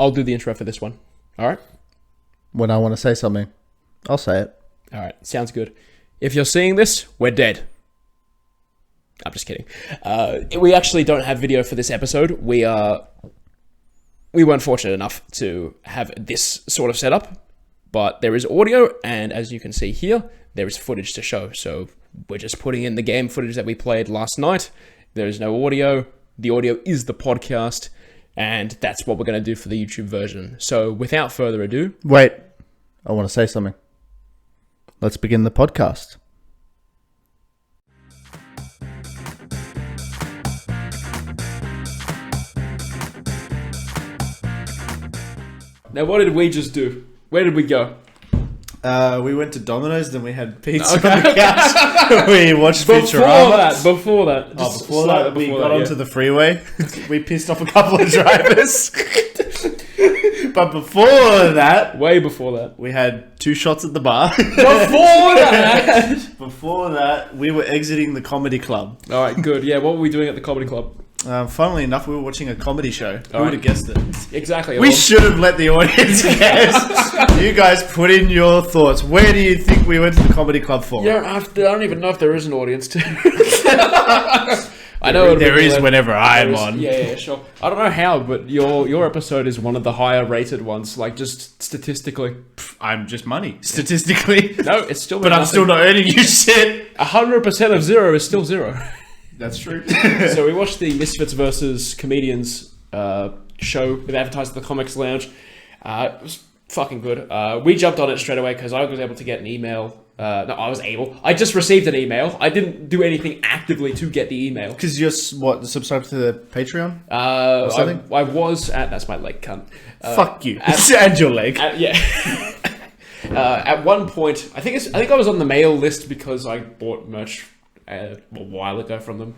I'll do the intro for this one. All right? When I want to say something, I'll say it. All right. Sounds good. If you're seeing this, we're dead. I'm just kidding. We actually don't have video for this episode. We weren't fortunate enough to have this sort of setup, but there is audio, and as you can see here, there is footage to show. So we're just putting in the game footage that we played last night. There is no audio. The audio is the podcast, and that's what we're going to do for the YouTube version. So without further ado... Wait, I want to say something. Let's begin the podcast. Now, what did we just do? Where did we go? We went to Domino's, then we had pizza on the couch. We watched Futurama. Before that. We got onto the freeway. We pissed off a couple of drivers. But before that... Way before that. We had 2 shots at the bar. Before that, we were exiting the comedy club. All right, good. Yeah, what were we doing at the comedy club? Funnily enough, we were watching a comedy show. Who would have guessed it? Exactly. We should have let the audience guess. You guys put in your thoughts. Where do you think we went to the comedy club for? Yeah, I don't even know if there is an audience to. I know there is whenever I'm on. Yeah, sure. I don't know how, but your episode is one of the higher rated ones, like just statistically. I'm just money. Statistically. No, it's still. But I'm still not earning you shit. 100% of 0 is still 0. That's true. So we watched the Misfits versus Comedians show with advertised at the Comics Lounge. It was fucking good. We jumped on it straight away because I was able to get an email. I just received an email. I didn't do anything actively to get the email. Because you're, subscribed to the Patreon? I was at... That's my leg, cunt. Fuck you. And your leg. Yeah. At one point, I think I was on the mail list because I bought merch a while ago from them.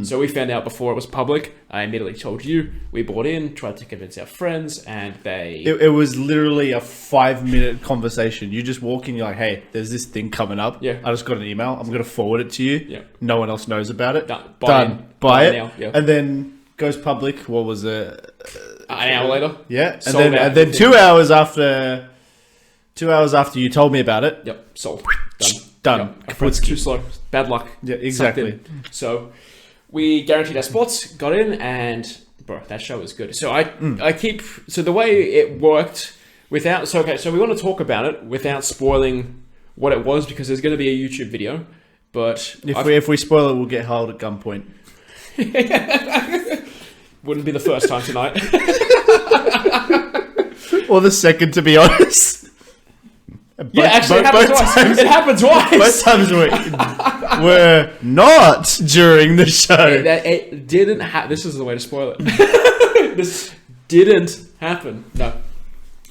So we found out before it was public. I immediately told you. We bought in, tried to convince our friends, and they... It was literally a 5-minute conversation. You just walk in, you're like, hey, there's this thing coming up. Yeah. I just got an email. I'm going to forward it to you. Yeah. No one else knows about it. Done. Buy it. Now. Yeah. And then goes public. What was it? An hour later. Yeah. And then 2 hours after... 2 hours after you told me about it. Yep. Sold. Done. Yep. It's too slow. Bad luck. Yeah, exactly. So we guaranteed our spots, got in, and bro, that show was good. So so the way it worked without... So we want to talk about it without spoiling what it was because there's going to be a YouTube video. But if we spoil it, we'll get held at gunpoint. Wouldn't be the first time tonight. Or the second, to be honest. It happened twice. Both times were not during the show. It didn't happen. This is the way to spoil it. This didn't happen. No.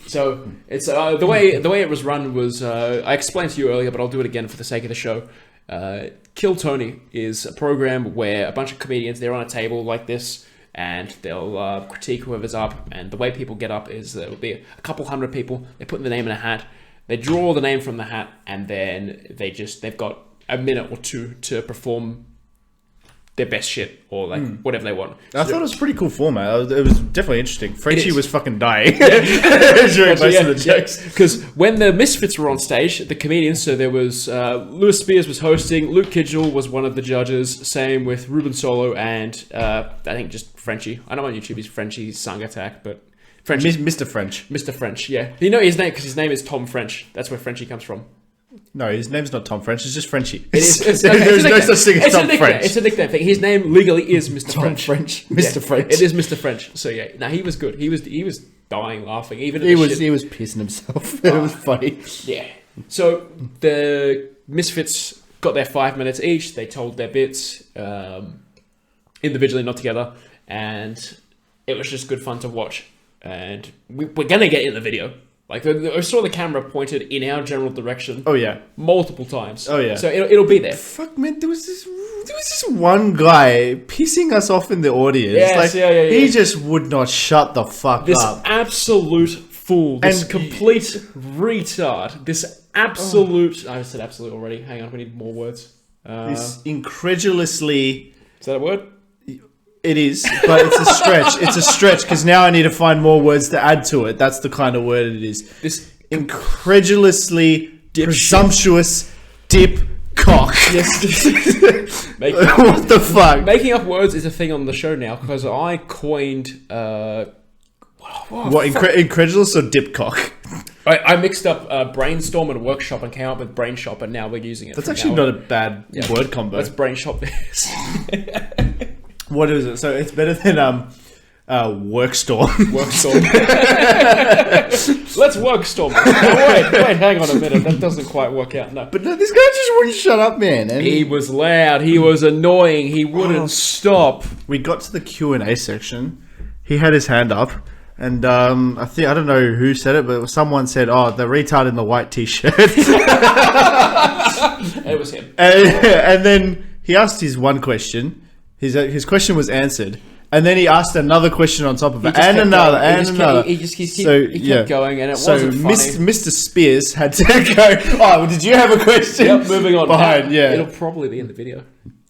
So it's the way it was run was I explained to you earlier, but I'll do it again for the sake of the show. Kill Tony is a program where a bunch of comedians, they're on a table like this, and they'll critique whoever's up. And the way people get up is there will be a couple hundred people. They put the name in a hat. They draw the name from the hat, and then they've got a minute or two to perform their best shit or whatever they want. I thought it was a pretty cool format. It was definitely interesting. Frenchie was fucking dying during most of the jokes. Because when the Misfits were on stage, the comedians, so there was Lewis Spears was hosting, Luke Kidgel was one of the judges, same with Ruben Solo, and I think just Frenchie. I know on YouTube he's Frenchie Sung Attack, but French. Mr. French. Mr. French, yeah. You know his name because his name is Tom French. That's where Frenchie comes from. No, his name's not Tom French. It's just Frenchie. There's no such thing as Tom French. It's a nickname thing. His name legally is Mr. Tom French. Mr. French. It is Mr. French. So yeah, no, he was good. He was dying laughing. Even he was pissing himself. It was funny. Yeah. So the Misfits got their 5 minutes each. They told their bits individually, not together, and it was just good fun to watch. And we're gonna get in the video. Like I saw the camera pointed in our general direction. Oh yeah, multiple times. Oh yeah, so it'll be there. Fuck man, there was this one guy pissing us off in the audience. Yes, yeah. He just would not shut the fuck up. This absolute fool. This complete retard. This absolute. I said absolute already. Hang on, we need more words. This incredulously. Is that a word? It is, but it's a stretch. It's a stretch because now I need to find more words to add to it. That's the kind of word it is. This incredulously presumptuous dip cock. Yes. What the fuck? Making up words is a thing on the show now because I coined. What incredulous or dip cock? I mixed up brainstorm and workshop and came up with brain shop, and now we're using it. That's actually not a bad word combo. That's brain shop. What is it? So it's better than workstorm. Workstorm. Let's workstorm. No, wait, hang on a minute. That doesn't quite work out. No. But no, this guy just wouldn't shut up, man. And he was loud. He was annoying. He wouldn't stop. We got to the Q&A section. He had his hand up. And I don't know who said it, but someone said, "Oh, the retard in the white t-shirt." It was him. And then he asked his one question. His question was answered, and then he asked another question on top of it, and another, and another. He kept going, and it wasn't funny. Mr. Spears had to go. Oh, did you have a question? Yep, moving on. Behind, yeah. It'll probably be in the video.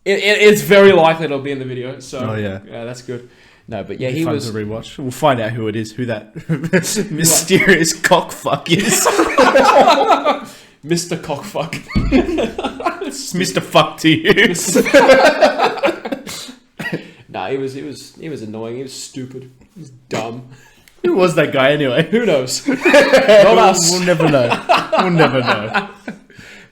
It's very likely it'll be in the video. So, yeah, that's good. No, but yeah, he was to rewatch. We'll find out who it is, who that mysterious cockfuck is. Mr. Cockfuck. It's Mr. Fuck to you. Nah, he was annoying. He was stupid. He was dumb. Who was that guy anyway? Who knows? Not us. We'll never know. We'll never know.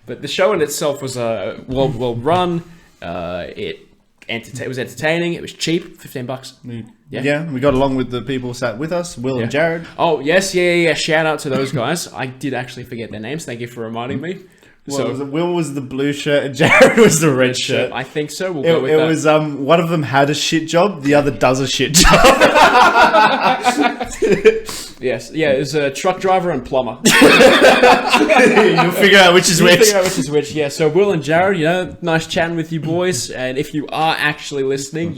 But the show in itself was well run. It was entertaining. It was cheap, $15. Yeah, we got along with the people sat with us, Will and Jared. Oh yes, yeah. Shout out to those guys. I did actually forget their names. Thank you for reminding me. So Will was the blue shirt and Jared was the red shirt. I think so. We'll go with that. It was one of them had a shit job, the other does a shit job. Yes, yeah. It was a truck driver and plumber. You'll figure out which is which. Yeah. So Will and Jared, nice chatting with you boys. And if you are actually listening,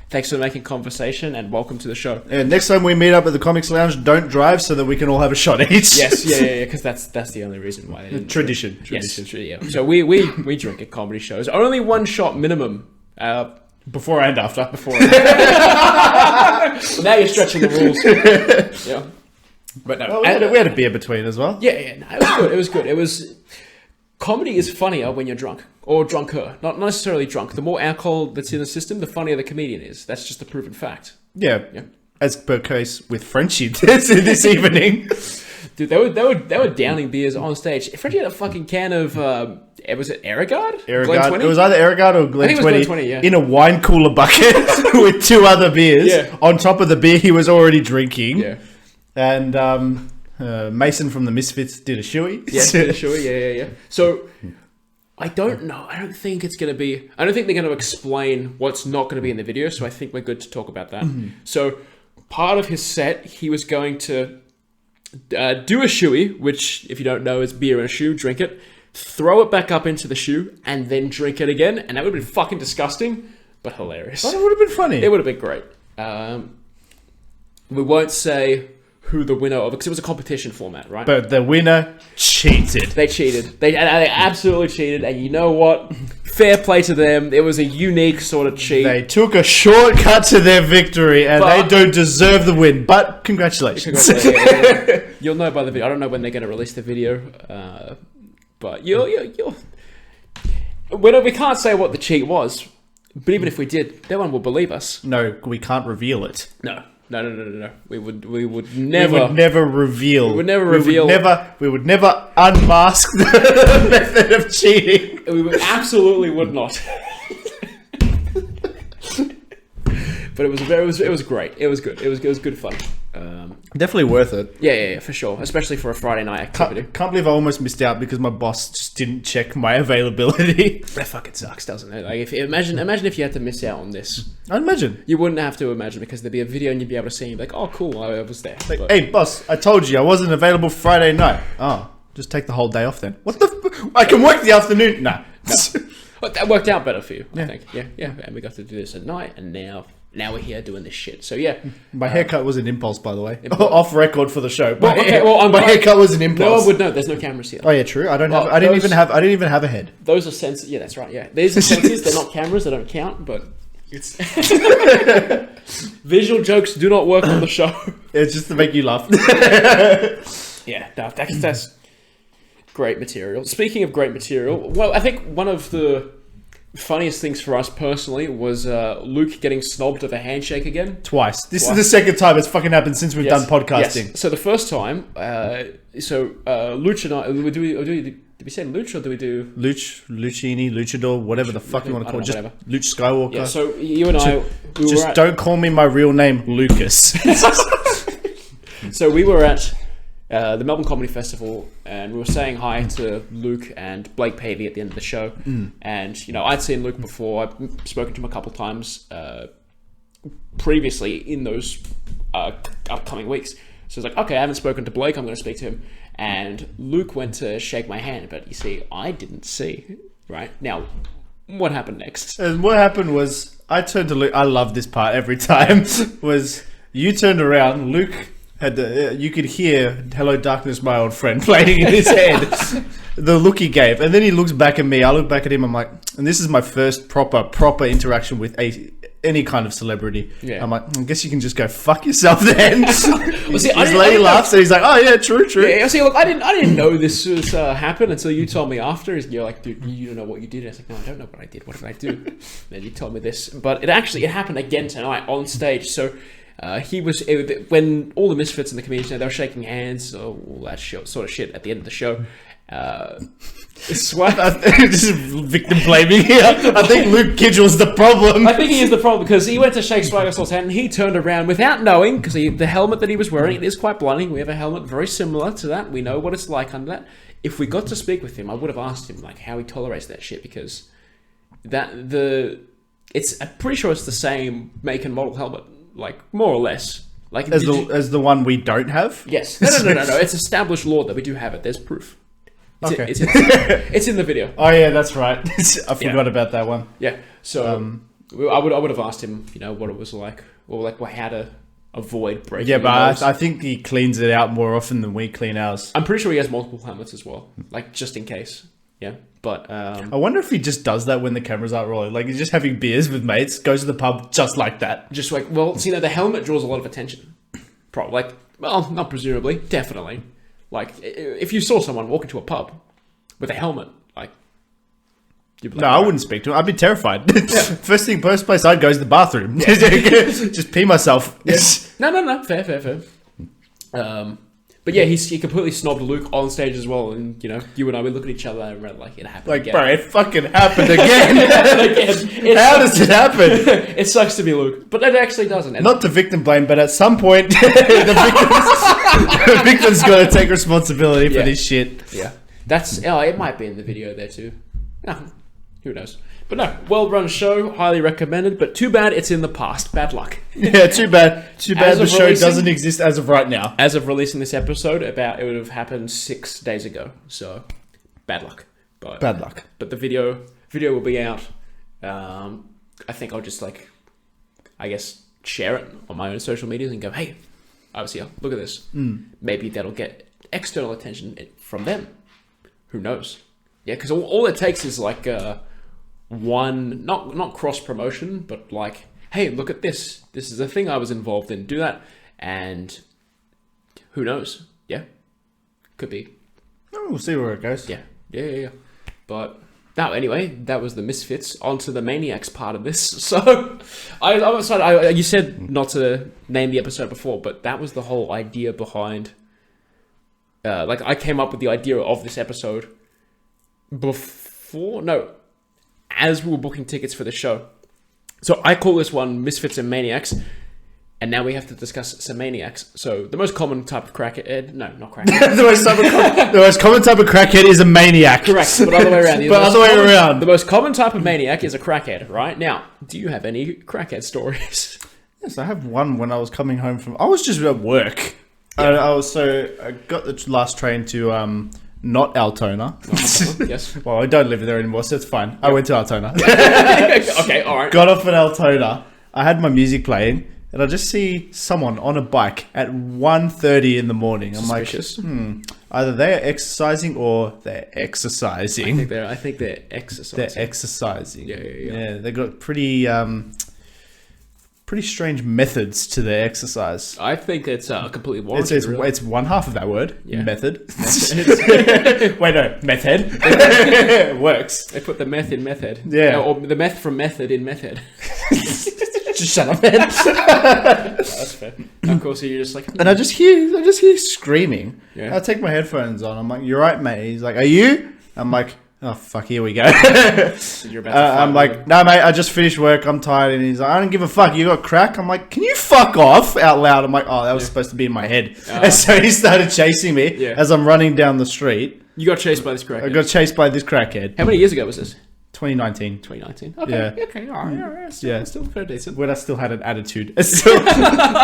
thanks for making conversation and welcome to the show. Next time we meet up at the Comics Lounge, don't drive so that we can all have a shot each. Yes, yeah, because that's the only reason why they didn't. Tradition. Yes, yeah. So we drink at comedy shows. Only one shot minimum. Before and after. Now you're stretching the rules. Yeah. But no, we had a beer between as well. Yeah. No, it was good. It was. Comedy is funnier when you're drunk. Or drunker. Not necessarily drunk. The more alcohol that's in the system, the funnier the comedian is. That's just a proven fact. Yeah. As per case with Frenchie this evening. Dude, they were downing beers on stage. Frenchie had a fucking can of, was it Erigard? Erigard. It was either Erigard or Glen 20, Glen 20 yeah. In a wine cooler bucket with two other beers on top of the beer he was already drinking. Yeah. And Mason from the Misfits did a shoey. Yeah, did a shoey. Yeah. So I don't know. I don't think they're going to explain what's not going to be in the video. So I think we're good to talk about that. Mm-hmm. So part of his set, he was going to do a shoey, which if you don't know is beer in a shoe, drink it, throw it back up into the shoe, and then drink it again. And that would have been fucking disgusting, but hilarious. But it would have been funny. It would have been great. We won't say who the winner of, because it was a competition format, right? But the winner cheated. They cheated. They absolutely cheated, and you know what? Fair play to them. It was a unique sort of cheat. They took a shortcut to their victory, and they don't deserve the win. But congratulations. Yeah. You'll know by the video. I don't know when they're going to release the video, but you'll. We can't say what the cheat was, but even if we did, no one will believe us. No, we can't reveal it. No. We would never. We would never reveal. We would never reveal. We would never unmask the method of cheating. We absolutely would not. But it was great. It was good. It was good fun. Definitely worth it. Yeah, for sure. Especially for a Friday night activity. Can't believe I almost missed out because my boss just didn't check my availability. That fucking sucks, doesn't it? Like, imagine if you had to miss out on this. I imagine. You wouldn't have to imagine because there'd be a video and you'd be able to see and you'd be like, oh, cool, I was there. Like, hey, boss, I told you I wasn't available Friday night. Oh, just take the whole day off then. What the I can work the afternoon. Nah. But that worked out better for you, I think. Yeah. And we got to do this at night and now we're here doing this shit. So yeah. My haircut was an impulse, by the way. Off record for the show. My haircut was an impulse. No one would know. There's no cameras here. Oh yeah, true. I didn't even have a head. Those are sensors. Yeah, that's right. Yeah, these are sensors. They're not cameras. They don't count. But It's visual jokes do not work on the show. It's just to make you laugh. Yeah, no, that's great material. Speaking of great material, well, I think one of the funniest things for us personally was Luke getting snobbed of a handshake again. Twice. This is the second time it's fucking happened since we've done podcasting. Yes. So the first time, Looch and I, did we say Looch or do we do... Looch, Luchini, Luchador, whatever the fuck you want to call it. Just whatever. Luch Skywalker. Yeah, so you and I... Don't call me my real name, Lucas. So we were at the Melbourne Comedy Festival, and we were saying hi to Luke and Blake Pavey at the end of the show. And, I'd seen Luke before. I've spoken to him a couple of times previously in those upcoming weeks. So I was like, okay, I haven't spoken to Blake. I'm going to speak to him. And Luke went to shake my hand, but you see, I didn't see. Right? Now, what happened next? And what happened was, I turned to Luke. I love this part every time. Was you turned around, Luke had you could hear "Hello Darkness, My Old Friend" playing in his head. The look he gave, and then he looks back at me. I look back at him. I'm like, and this is my first proper interaction with any kind of celebrity. Yeah. I'm like, I guess you can just go fuck yourself then. His I lady laughs, and he's like, oh yeah, true. Yeah, see, look, I didn't know this was happened until you told me after. You're like, dude, you don't know what you did. I was like, no, I don't know what I did. What did I do? Then you told me this, but it happened again tonight on stage. So. When all the Misfits in the community, they were shaking hands, all that sort of shit at the end of the show. This is victim blaming here. I think Luke Kidgel's the problem. I think he is the problem because he went to shake Swaggerstall's hand and he turned around without knowing, because the helmet that he was wearing, it is quite blinding. We have a helmet very similar to that. We know what it's like under that. If we got to speak with him, I would have asked him like how he tolerates that shit, because I'm pretty sure it's the same make and model helmet. Like, more or less. Like as the one we don't have? Yes. No. It's established law that we do have it. There's proof. It's in the video. Oh, yeah, that's right. I forgot about that one. Yeah. So, I would have asked him, what it was like. Or, like, how to avoid breaking. Yeah, but I think he cleans it out more often than we clean ours. I'm pretty sure he has multiple helmets as well. Like, just in case. Yeah. But I wonder if he just does that when the cameras aren't rolling. Like, he's just having beers with mates, goes to the pub just like that. Just like, well, see, the helmet draws a lot of attention. Probably. Like, well, not presumably. Definitely. Like, if you saw someone walk into a pub with a helmet, like... You'd be like, no, I wouldn't speak to him. I'd be terrified. First place I'd go is the bathroom. Just pee myself. Yeah. No. Fair. But yeah, he completely snobbed Luke on stage as well, and you and I, we look at each other and we're like, it happened again. Bro, it fucking happened again. How does it happen? It sucks to be Luke, but it actually doesn't. Not to victim blame, but at some point, the victim's got to take responsibility for this shit. Yeah, it might be in the video there too. Who knows? But no, well-run show, highly recommended, but too bad it's in the past. Bad luck. Yeah, too bad. The show doesn't exist as of right now. As of releasing this episode, it would have happened 6 days ago. So, bad luck. Bad luck. But the video will be out. I think I'll just share it on my own social medias and go, hey, I was here. Look at this. Maybe that'll get external attention from them. Who knows? Yeah, because all it takes is like... one, not cross promotion, but like, hey, look at this. This is a thing I was involved in. Do that, and who knows? Yeah, could be. Oh, we'll see where it goes. Yeah. But now, anyway, that was the Misfits. On to the Maniacs part of this. So, I'm excited. You said not to name the episode before, but that was the whole idea behind. I came up with the idea of this episode as we were booking tickets for the show. So I call this one Misfits and Maniacs, and now we have to discuss some Maniacs. So the most common type of crackhead... No, not crackhead. The most common type of crackhead is a maniac. Correct, but other way around. The most common type of maniac is a crackhead, right? Now, do you have any crackhead stories? Yes, I have one when I was coming home from... I was just at work. Yeah. I got the last train to... not Altona. Yes. Well, I don't live there anymore, so it's fine. Yep. I went to Altona. Okay, all right. Got off at Altona. I had my music playing, and I just see someone on a bike at 1:30 in the morning. I'm suspicious. like, either they are exercising or they're exercising. I think they're exercising. They're exercising. Yeah. They got pretty pretty strange methods to their exercise. I think it's completely warranted. It's one half of that word. Yeah. Method. Wait, no. Method. Works. They put the meth in method. Yeah. Or the meth from method in method. Just shut up, man. That's fair. Of course, you're just like... And I just hear screaming. Yeah. I take my headphones on. I'm like, "You're right, mate." He's like, "Are you?" I'm like, "Oh fuck, here we go." You're about to I'm like, "No, mate, I just finished work. I'm tired." And he's like, "I don't give a fuck. You got crack?" I'm like, "Can you fuck off?" Out loud. I'm like, "Oh, that was supposed to be in my head." And so he started chasing me as I'm running down the street. You got chased by this crackhead. I got chased by this crackhead. How many years ago was this? 2019. 2019. Okay. Yeah. Okay. All right. Still fair decent. When I still had an attitude. I still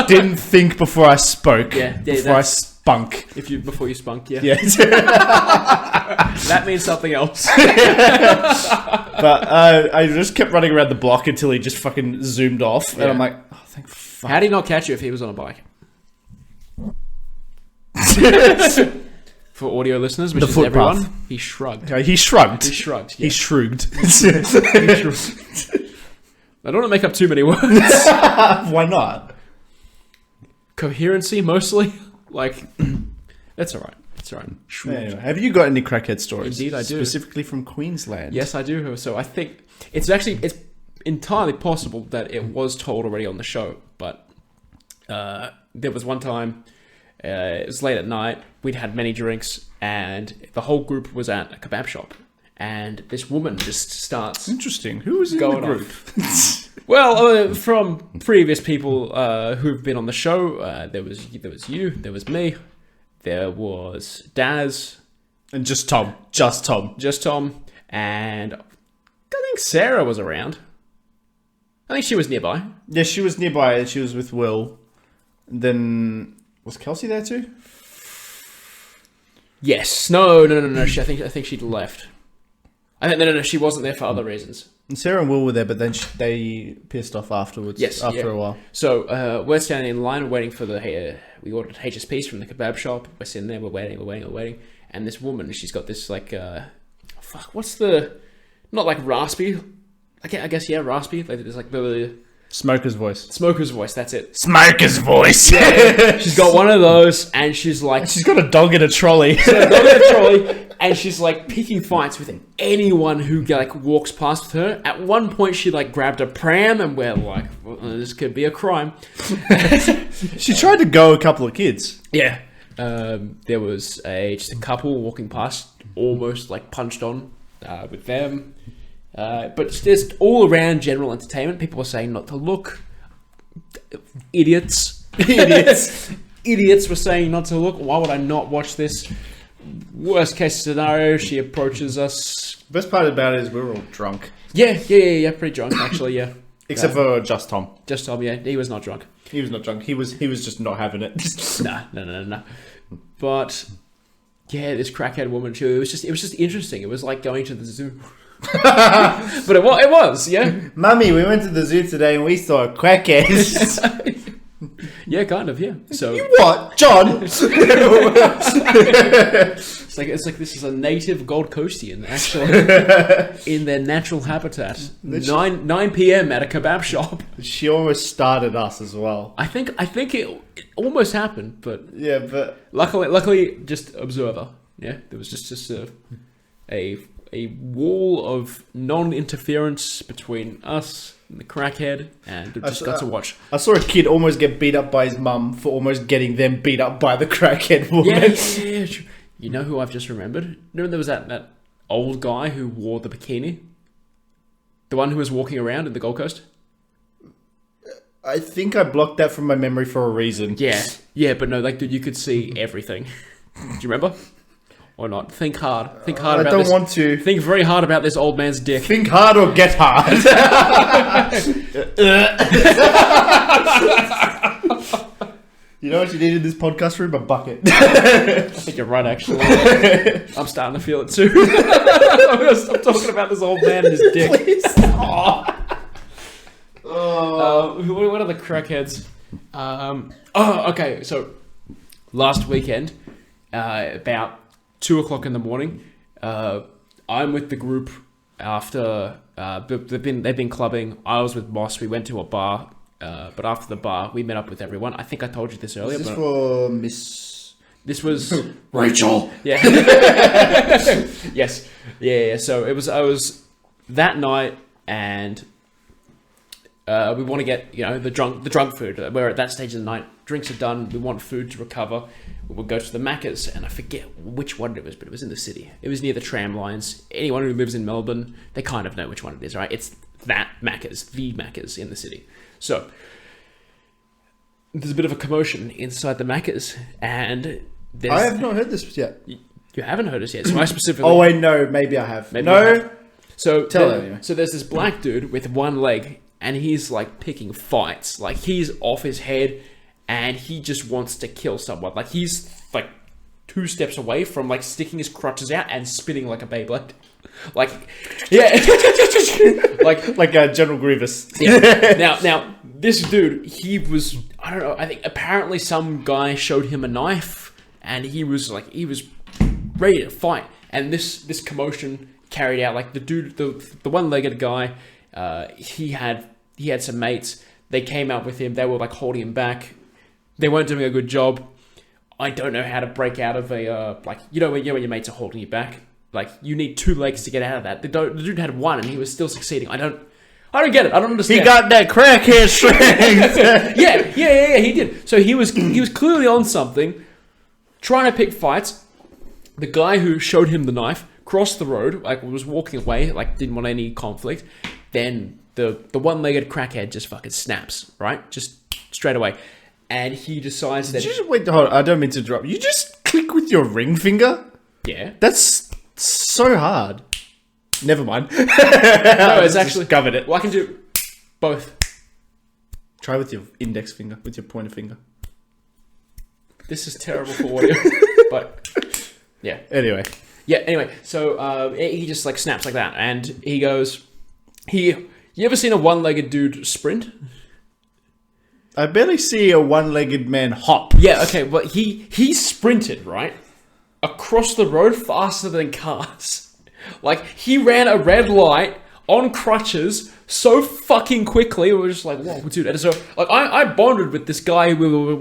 didn't think before I spoke. Before I spunk. Before you spunk, yeah. Yeah. That means something else. But I just kept running around the block until he just fucking zoomed off. And I'm like, "Oh, thank fuck." How did he not catch you if he was on a bike? For audio listeners, which The is footpath. everyone, he shrugged. He shrugged. He shrugged. He Yeah. shrugged. I don't want to make up too many words. Why not? Coherency, mostly. Like, that's all right. It's all right. Anyway, have you got any crackhead stories? Indeed, I do. Specifically from Queensland. Yes, I do. So I think it's entirely possible that it was told already on the show, but there was one time, it was late at night, we'd had many drinks, and the whole group was at a kebab shop, and this woman just starts... Interesting. Who was in going the group? Well, from previous people who've been on the show, there was you, there was me, there was Daz, And just Tom. Just Tom. and I think Sarah was around. I think she was nearby. Yeah, she was nearby. She was with Will. And then... Was Kelsey there too? Yes. No. I think she'd left. No. She wasn't there for other reasons. And Sarah and Will were there, but then they pissed off afterwards. Yes. After a while. So we're standing in line waiting for we ordered HSPs from the kebab shop. We're sitting there. We're waiting. And this woman, she's got this like, what's the, not like raspy. I guess yeah, raspy. Like there's like the Smoker's voice. smoker's voice. That's it. Smoker's voice. She's got one of those, and she's like, She's got a dog in a trolley. and she's like picking fights with anyone who like walks past with her. At one point, she like grabbed a pram, and we're like, well, this could be a crime. She tried to go a couple of kids. Yeah. There was just a couple walking past, almost like punched on with them. But just all around general entertainment, people were saying not to look. Idiots were saying not to look. Why would I not watch this? Worst case scenario, she approaches us. Best part about it is we were all drunk. Yeah, pretty drunk actually. Yeah, Except for just Tom. just Tom. Yeah, he was not drunk. He was not drunk. He was just not having it. No. But yeah, this crackhead woman. It was just interesting. It was like going to the zoo. But it was, yeah. Mummy, we went to the zoo today and we saw crackheads. Yeah, kind of, yeah. So You what, John? it's like this is a native Gold Coastian actually in their natural habitat. 9 p.m. at a kebab shop. She almost started us as well. I think it almost happened, but Yeah, but luckily just observer. Yeah, there was just a wall of non-interference between us and the crackhead, and we just got to watch. I saw a kid almost get beat up by his mum for almost getting them beat up by the crackhead woman. Yeah. You know who I've just remembered? Remember there was that old guy who wore the bikini? The one who was walking around in the Gold Coast? I think I blocked that from my memory for a reason. Yeah, but no, like, dude, you could see everything. Do you remember? Or not? Think hard. Think hard about this. I don't want to. Think very hard about this old man's dick. Think hard or get hard. You know what you need in this podcast room? A bucket. I think you're right, actually. I'm starting to feel it too. I'm going to stop talking about this old man and his dick. Please. What are the crackheads? Okay. So last weekend, about 2 o'clock in the morning, I'm with the group after they've been clubbing. I was with Moss. We went to a bar But after the bar, we met up with everyone. I think I told you this earlier. Is this but for Miss... this was Rachel? Yeah. Yes. Yeah. So I was that night, and we want to get the drunk food. We're at that stage of the night. Drinks are done. We want food to recover. We'll go to the Macca's, and I forget which one it was, but it was in the city. It was near the tram lines. Anyone who lives in Melbourne, they kind of know which one it is, right? It's that Macca's, the Macca's in the city. So there's a bit of a commotion inside the Macca's, and I have not heard this yet. You haven't heard us yet. So I specifically. Oh wait, no, maybe I have. Maybe you have. So tell anyway. So there's this black dude with one leg, and he's like picking fights. Like he's off his head, and he just wants to kill someone. Like he's like 2 steps away from like sticking his crutches out and spinning like a Beyblade. Like, yeah, like General Grievous. Yeah. Now this dude, he was, I don't know. I think apparently some guy showed him a knife, and he was ready to fight. And this commotion carried out. Like the dude, the one-legged guy, he had some mates. They came out with him. They were like holding him back. They weren't doing a good job. I don't know how to break out of a when your mates are holding you back. Like you need 2 legs to get out of that. The dude had 1, and he was still succeeding. I don't get it. I don't understand. He got that crackhead strength. yeah, he did. So he was clearly on something, trying to pick fights. The guy who showed him the knife crossed the road, like was walking away, like didn't want any conflict. Then the one-legged crackhead just fucking snaps, right? Just straight away. And he decides that... Wait, hold on. I don't mean to interrupt. You just click with your ring finger? Yeah. That's so hard. Never mind. No, it's actually... covered it. Well, I can do both. Try with your index finger, with your pointer finger. This is terrible for audio, but yeah. Anyway. Yeah, anyway. So he just like snaps like that, and he goes... You ever seen a one-legged dude sprint? I barely see a one-legged man hop. Yeah, okay, but he sprinted, right? Across the road faster than cars. Like, he ran a red light on crutches so fucking quickly. We were just like, whoa, dude. And so, like, I bonded with this guy. We were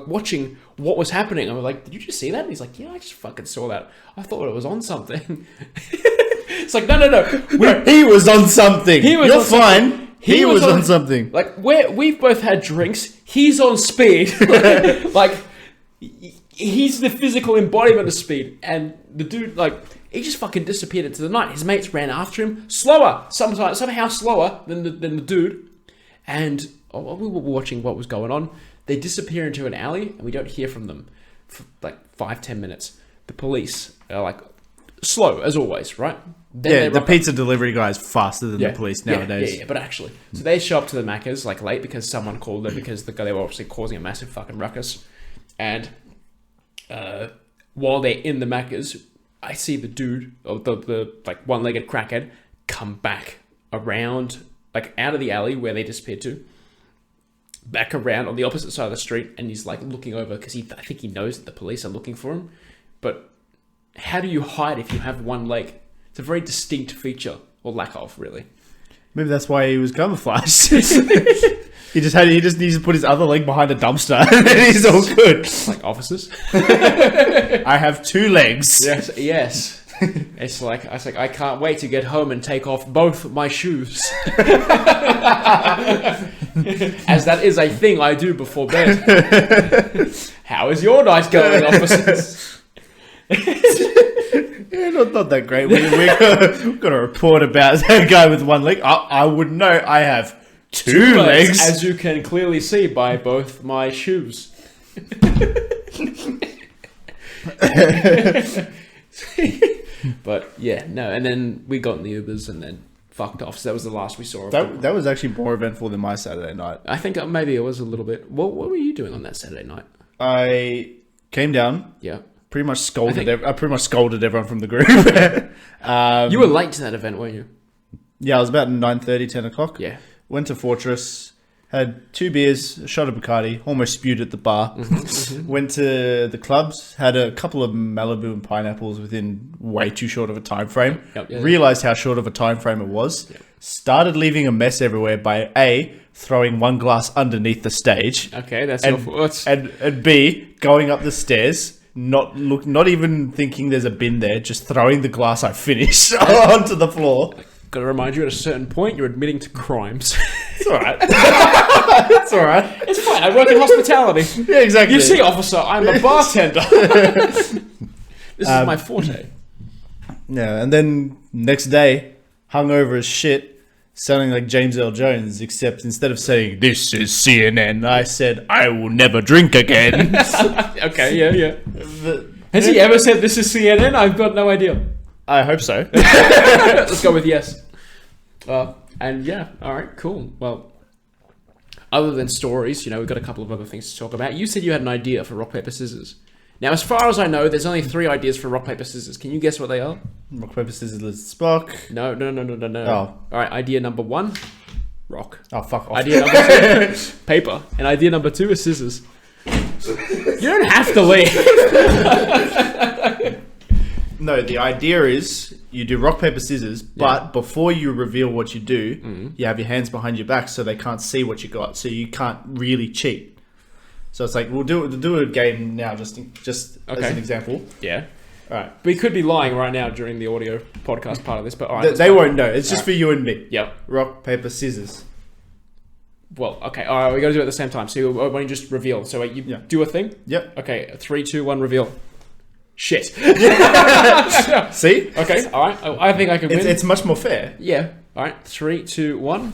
watching what was happening. I was like, did you just see that? And he's like, yeah, I just fucking saw that. I thought it was on something. It's like, no. He was on something. You're fine. Something. He was on something. Like, we've both had drinks. He's on speed. Like, he's the physical embodiment of speed. And the dude, like, he just fucking disappeared into the night. His mates ran after him. Slower. Somehow slower than the dude. And we were watching what was going on. They disappear into an alley, and we don't hear from them for, like, 5-10 minutes. The police are, like, slow, as always, right? Then the pizza delivery guy is faster than the police nowadays. Yeah, but actually. So they show up to the Macca's, like, late because someone called them because they were obviously causing a massive fucking ruckus. And while they're in the Macca's, I see the dude, or the like, one-legged crackhead, come back around, like, out of the alley where they disappeared to, back around on the opposite side of the street, and he's, like, looking over because I think he knows that the police are looking for him. But how do you hide if you have one leg? It's a very distinct feature, or lack of, really. Maybe that's why he was camouflaged. He just needs to put his other leg behind a dumpster, and then he's all good. Like officers. I have 2 legs. Yes. It's like I can't wait to get home and take off both my shoes. As that is a thing I do before bed. How is your night going, officers? Yeah, not that great. We're got a report about that guy with one leg. I wouldn't know. I have 2 legs. As you can clearly see by both my shoes. But yeah, no. And then we got in the Ubers and then fucked off. So that was the last we saw of them. That was actually more eventful than my Saturday night. I think maybe it was a little bit. What were you doing on that Saturday night? I came down. Yeah. Pretty much scolded. I pretty much scolded everyone from the group. You were late to that event, weren't you? Yeah, I was about 9:30, 10 o'clock. Yeah. Went to Fortress, had 2 beers, a shot of Bacardi, almost spewed at the bar. Went to the clubs, had a couple of Malibu and pineapples within way too short of a time frame. Realized how short of a time frame it was. Started leaving a mess everywhere by throwing one glass underneath the stage. Okay, that's And- awful. And B, going up the stairs, not even thinking there's a bin there, just throwing the glass I finished onto the floor. Gotta remind you, at a certain point, you're admitting to crimes. It's alright. It's alright. It's fine. I work in hospitality. Yeah, exactly. You see, officer, I'm a bartender. This is my forte. Yeah, and then next day, hungover as shit, sounding like James Earl Jones, except instead of saying, "This is CNN," I said, "I will never drink again." Okay, yeah. Has he ever said this is CNN? I've got no idea. I hope so. Let's go with yes. And yeah, alright, cool. Well, other than stories, we've got a couple of other things to talk about. You said you had an idea for rock, paper, scissors. Now, as far as I know, there's only 3 ideas for rock, paper, scissors. Can you guess what they are? Rock, paper, scissors, lizard, Spock. No. Oh. Alright, idea number 1, rock. Oh, fuck off. Idea number 2, paper. And idea number 2 is scissors. You don't have to leave. No, the idea is you do rock, paper, scissors, but before you reveal what you do, you have your hands behind your back so they can't see what you got, so you can't really cheat. So it's like, we'll do a game now, just as an example. Yeah. All right. We could be lying right now during the audio podcast part of this, but alright. They won't know. It's just for you and me. Yep. Rock, paper, scissors. Well, okay. Alright, we got to do it at the same time. So why don't you just reveal? So wait, you do a thing? Yep. Okay, 3, 2, 1, reveal. Shit. See? Okay, alright. I think I can win. It's much more fair. Yeah. Alright, 3, 2, 1.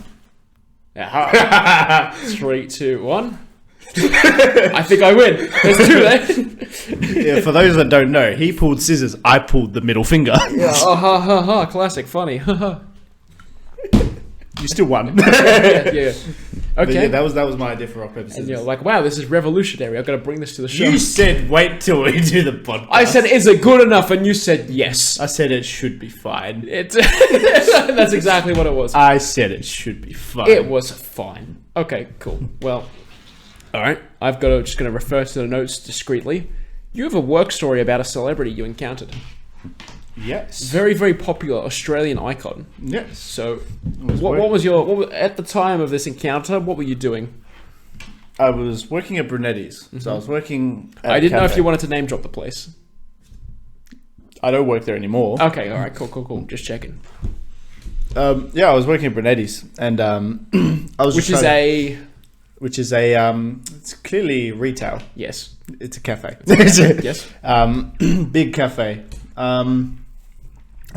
Aha. 3, 2, 1. I think I win. There's 2 there. Yeah, for those that don't know, he pulled scissors, I pulled the middle finger. Yeah. Oh, ha, ha, ha. Classic. Funny. Ha, ha. You still won. Yeah. But Okay. yeah, that was my idea for rock, paper, scissors. And you're like, wow, this is revolutionary. I've got to bring this to the show. You said wait till we do the podcast. I said, is it good enough? And you said yes. I said it should be fine. That's exactly what it was. I said it should be fine. It was fine. Okay, cool. Well, all right. Just going to refer to the notes discreetly. You have a work story about a celebrity you encountered. Yes. Very, very popular Australian icon. Yes. So, what was at the time of this encounter? What were you doing? I was working at Brunetti's. So I was working at I a didn't know if cafe. you wanted to name drop the place. I don't work there anymore. Okay, all right, cool. Just checking. Yeah, I was working at Brunetti's, and I was Which is it's clearly retail. yes, It's a cafe. yes. Big cafe. And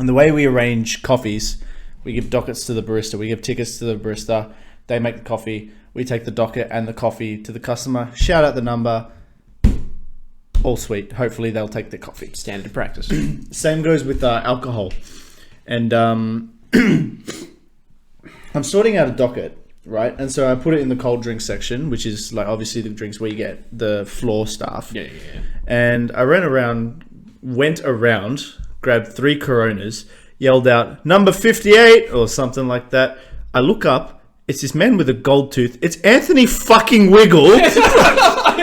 the way we arrange coffees, we give dockets to the barista, we give tickets to the barista, they make the coffee, we take the docket and the coffee to the customer, shout out the number, all sweet. Hopefully they'll take the coffee. Standard practice. Same goes with alcohol. And I'm sorting out a docket, right? And so I put it in the cold drink section, which is like obviously the drinks where you get the floor stuff. Yeah. And I went around, grabbed 3 Coronas, yelled out, "Number 58," or something like that. I look up, it's this man with a gold tooth. It's Anthony fucking Wiggle Is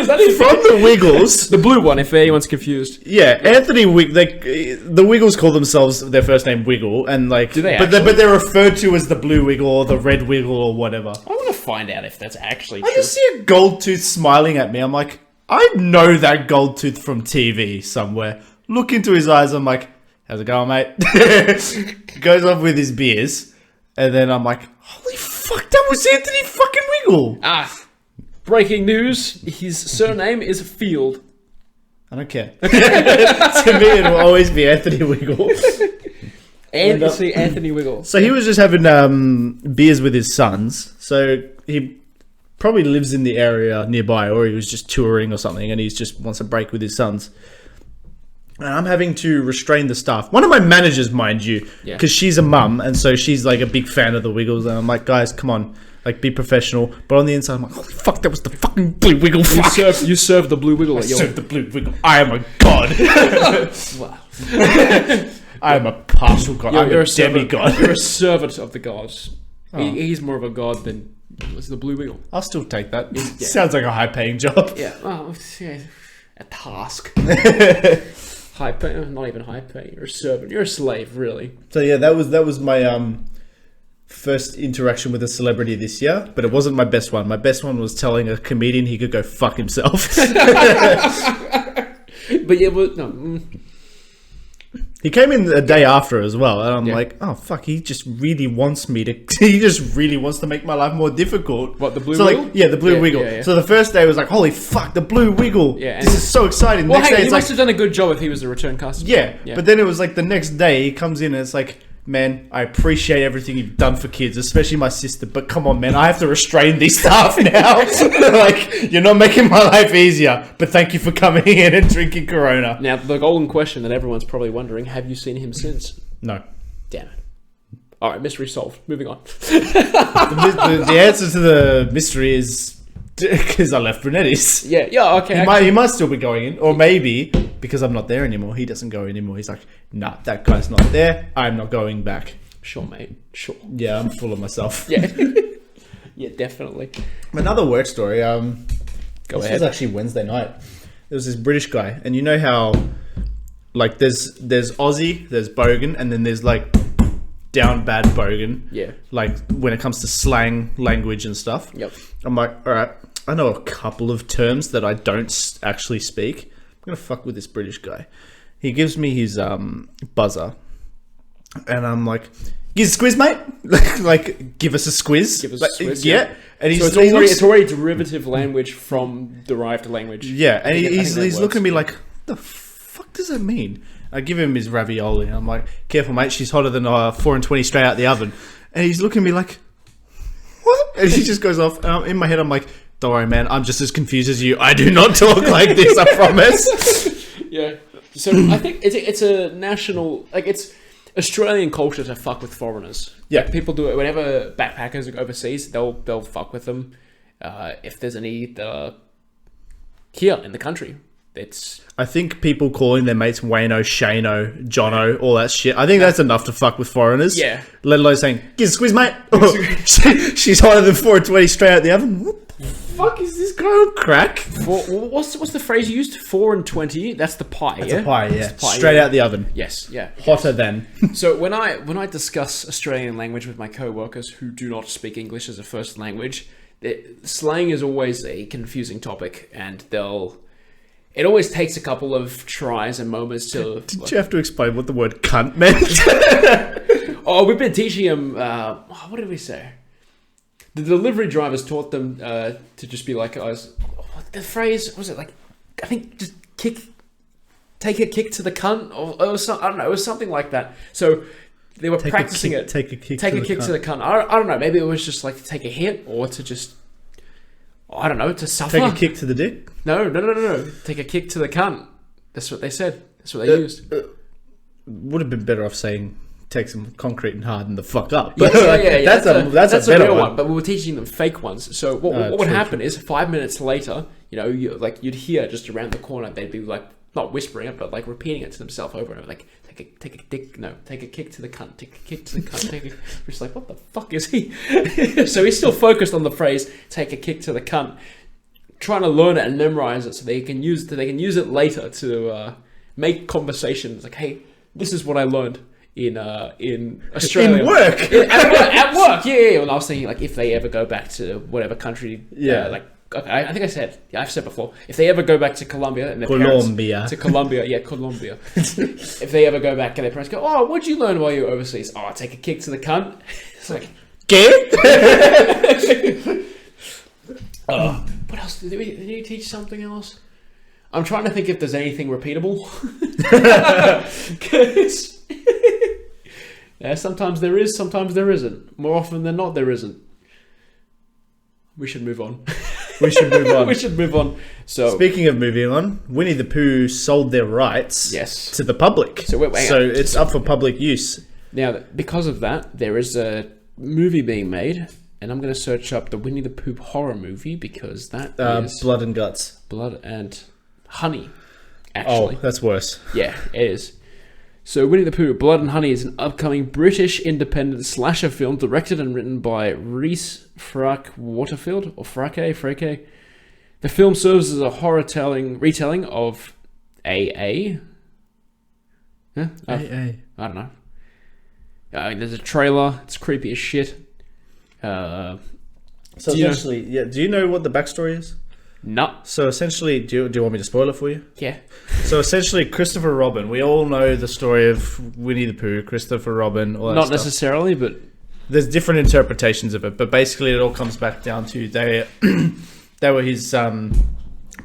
that his from the Wiggles. The blue one, if anyone's confused. Yeah, Anthony the Wiggles call themselves their first name Wiggle, and like, Do they but they're referred to as the blue Wiggle or the red Wiggle or whatever. I want to find out if that's actually I true. just see a gold tooth smiling at me. I'm like, I know that gold tooth from TV somewhere. Look into his eyes. I'm like, how's it going, mate? Goes off with his beers, and then I'm like, holy fuck, that was Anthony fucking Wiggle. Breaking news: his surname is Field. I don't care. To me, it'll always be Anthony Wiggle. Anthony Wiggle. So he was just having beers with his sons. So he probably lives in the area nearby, or he was just touring or something, and he just wants a break with his sons. And I'm having to restrain the staff. One of my managers, mind you, because she's a mum, and so she's like a big fan of the Wiggles. And I'm like, guys, come on, like be professional. But on the inside, I'm like, holy fuck, that was the fucking blue Wiggle. You serve the blue Wiggle at your. Serve the blue Wiggle. I am a god. Wow. I am a partial god. I'm a demigod. You're a servant of the gods. He's more of a god than was the blue Wiggle. I'll still take that. Yeah. Sounds like a high-paying job. Yeah. Oh, yeah. A task. High pay, not even high pay. You're a servant. You're a slave, really. So yeah, that was my first interaction with a celebrity this year, but it wasn't my best one. My best one was telling a comedian he could go fuck himself. But yeah, well, no. He came in a day after as well, and I'm Yeah. like, oh fuck, he just really wants me to. He just really wants to make my life more difficult. What, the blue so wiggle? Like, yeah, the blue Yeah, wiggle. yeah, yeah. So the first day was like, holy fuck, the blue wiggle. Yeah, This is so exciting. Well, Next hey, day he it's must like, have done a good job if he was a return customer. yeah. But then it was like the next day he comes in and it's like, man, I appreciate everything you've done for kids, especially my sister. But come on, man, I have to restrain these staff now. Like, you're not making my life easier. But thank you for coming in and drinking Corona. Now, the golden question that everyone's probably wondering, have you seen him since? No. Damn it. All right, mystery solved. Moving on. The answer to the mystery is because I left Brunetti's. Yeah, okay. He might still be going in, or maybe because I'm not there anymore, he doesn't go anymore. He's like, nah, that guy's not there. I'm not going back. Sure, mate. Sure. Yeah, I'm full of myself. Yeah. Yeah, definitely. Another work story. Go This ahead. was actually Wednesday night. There was this British guy, and you know how, like, there's Aussie, there's Bogan, and then there's like down bad Bogan. Yeah. Like when it comes to slang language and stuff. Yep. I'm like, all right, I know a couple of terms that I don't actually speak. I'm gonna fuck with this British guy. He gives me his buzzer, and I'm like, "Give us a squiz, mate." like, give us a squiz. Give us Like, a squiz, yeah. yeah. And he's So it's already derivative language from derived language. yeah, and I think he's that looking at me works. like, "The fuck does that mean?" I give him his ravioli, and I'm like, "Careful, mate. She's hotter than 4 and 20 straight out the oven." And he's looking at me like, "What?" And he just goes off. And in my head, I'm like, "Don't worry, man. I'm just as confused as you. I do not talk like this. I promise." Yeah. So I think it's a national, like, it's Australian culture to fuck with foreigners. Yeah. Like, people do it whenever backpackers go overseas. They'll fuck with them. If there's any that are here in the country, it's I think people calling their mates Wayno, Shano, Jono, all that shit. I think that's enough to fuck with foreigners. Yeah. Let alone saying, "Give us a squeeze, mate." She's hotter than 4 and 20 straight out the oven. What the fuck is this guy on crack? what's the phrase you used? 4 and 20. That's the pie. It's yeah? a pie, yeah. It's a pie, Straight yeah. out the oven. Yes. Yeah. Hotter than. So when I discuss Australian language with my co-workers who do not speak English as a first language, slang is always a confusing topic, and it always takes a couple of tries and moments to. Did you have to explain what the word cunt meant? Oh, we've been teaching them. What did we say? The delivery drivers taught them to just be like, the phrase was it like? I think just take a kick to the cunt, or something. I don't know. It was something like that. So they were practicing it. Take a kick To the cunt. I don't know. Maybe it was just like to take a hit, or to just, I don't know, to suffer. Take a kick to the dick? No. Take a kick to the cunt. That's what they said. That's what they used. Would have been better off saying, take some concrete and harden the fuck up. Yeah. That's a better real one. But we were teaching them fake ones. So what would happen is 5 minutes later, you'd hear just around the corner, they'd be like, not whispering it, but like repeating it to themselves over and over, like, take a kick to the cunt, take a kick to the cunt, we're just like, what the fuck is he? So he's still focused on the phrase, take a kick to the cunt, trying to learn it and memorize it so they can use it later to make conversations like, hey, this is what I learned in Australia. In work? At work, yeah. And I was thinking, like, if they ever go back to whatever country, okay, I think I've said before, if they ever go back to Colombia and their Colombia. Colombia. If they ever go back and their parents go, oh, what'd you learn while you were overseas? Oh, I take a kick to the cunt. It's like, what else? Did you teach something else? I'm trying to think if there's anything repeatable. 'Cause yeah, sometimes there is, sometimes there isn't. More often than not, there isn't. We should move on. We should move on. So, speaking of moving on, Winnie the Pooh sold their rights yes, to the public. So it's up for public use. Now, because of that, there is a movie being made, and I'm going to search up the Winnie the Pooh horror movie because that is Blood and Guts. Blood and Honey. Actually, Oh, that's worse. yeah, it is. So, Winnie the Pooh, Blood and Honey is an upcoming British independent slasher film directed and written by Rhys Waterfield, or Frake. The film serves as a horror retelling of AA. Huh? AA. I don't know. There's a trailer. It's creepy as shit. So do you essentially, do you know what the backstory is? No. So essentially, do you want me to spoil it for you? Yeah. So essentially, Christopher Robin. We all know the story of Winnie the Pooh, Christopher Robin. All that Not stuff. necessarily, but There's different interpretations of it, but basically, it all comes back down to they were his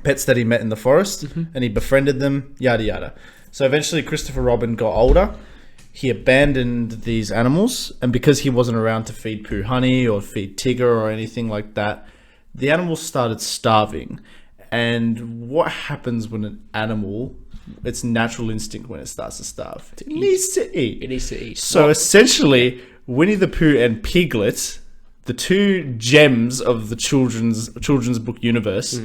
pets that he met in the forest, and he befriended them. Yada yada. So eventually, Christopher Robin got older. He abandoned these animals, and because he wasn't around to feed Pooh honey or feed Tigger or anything like that, the animals started starving. And what happens when an animal, its natural instinct when it starts to starve? It needs to eat. it needs to eat. So essentially, Winnie the Pooh and Piglet, the two gems of the children's book universe,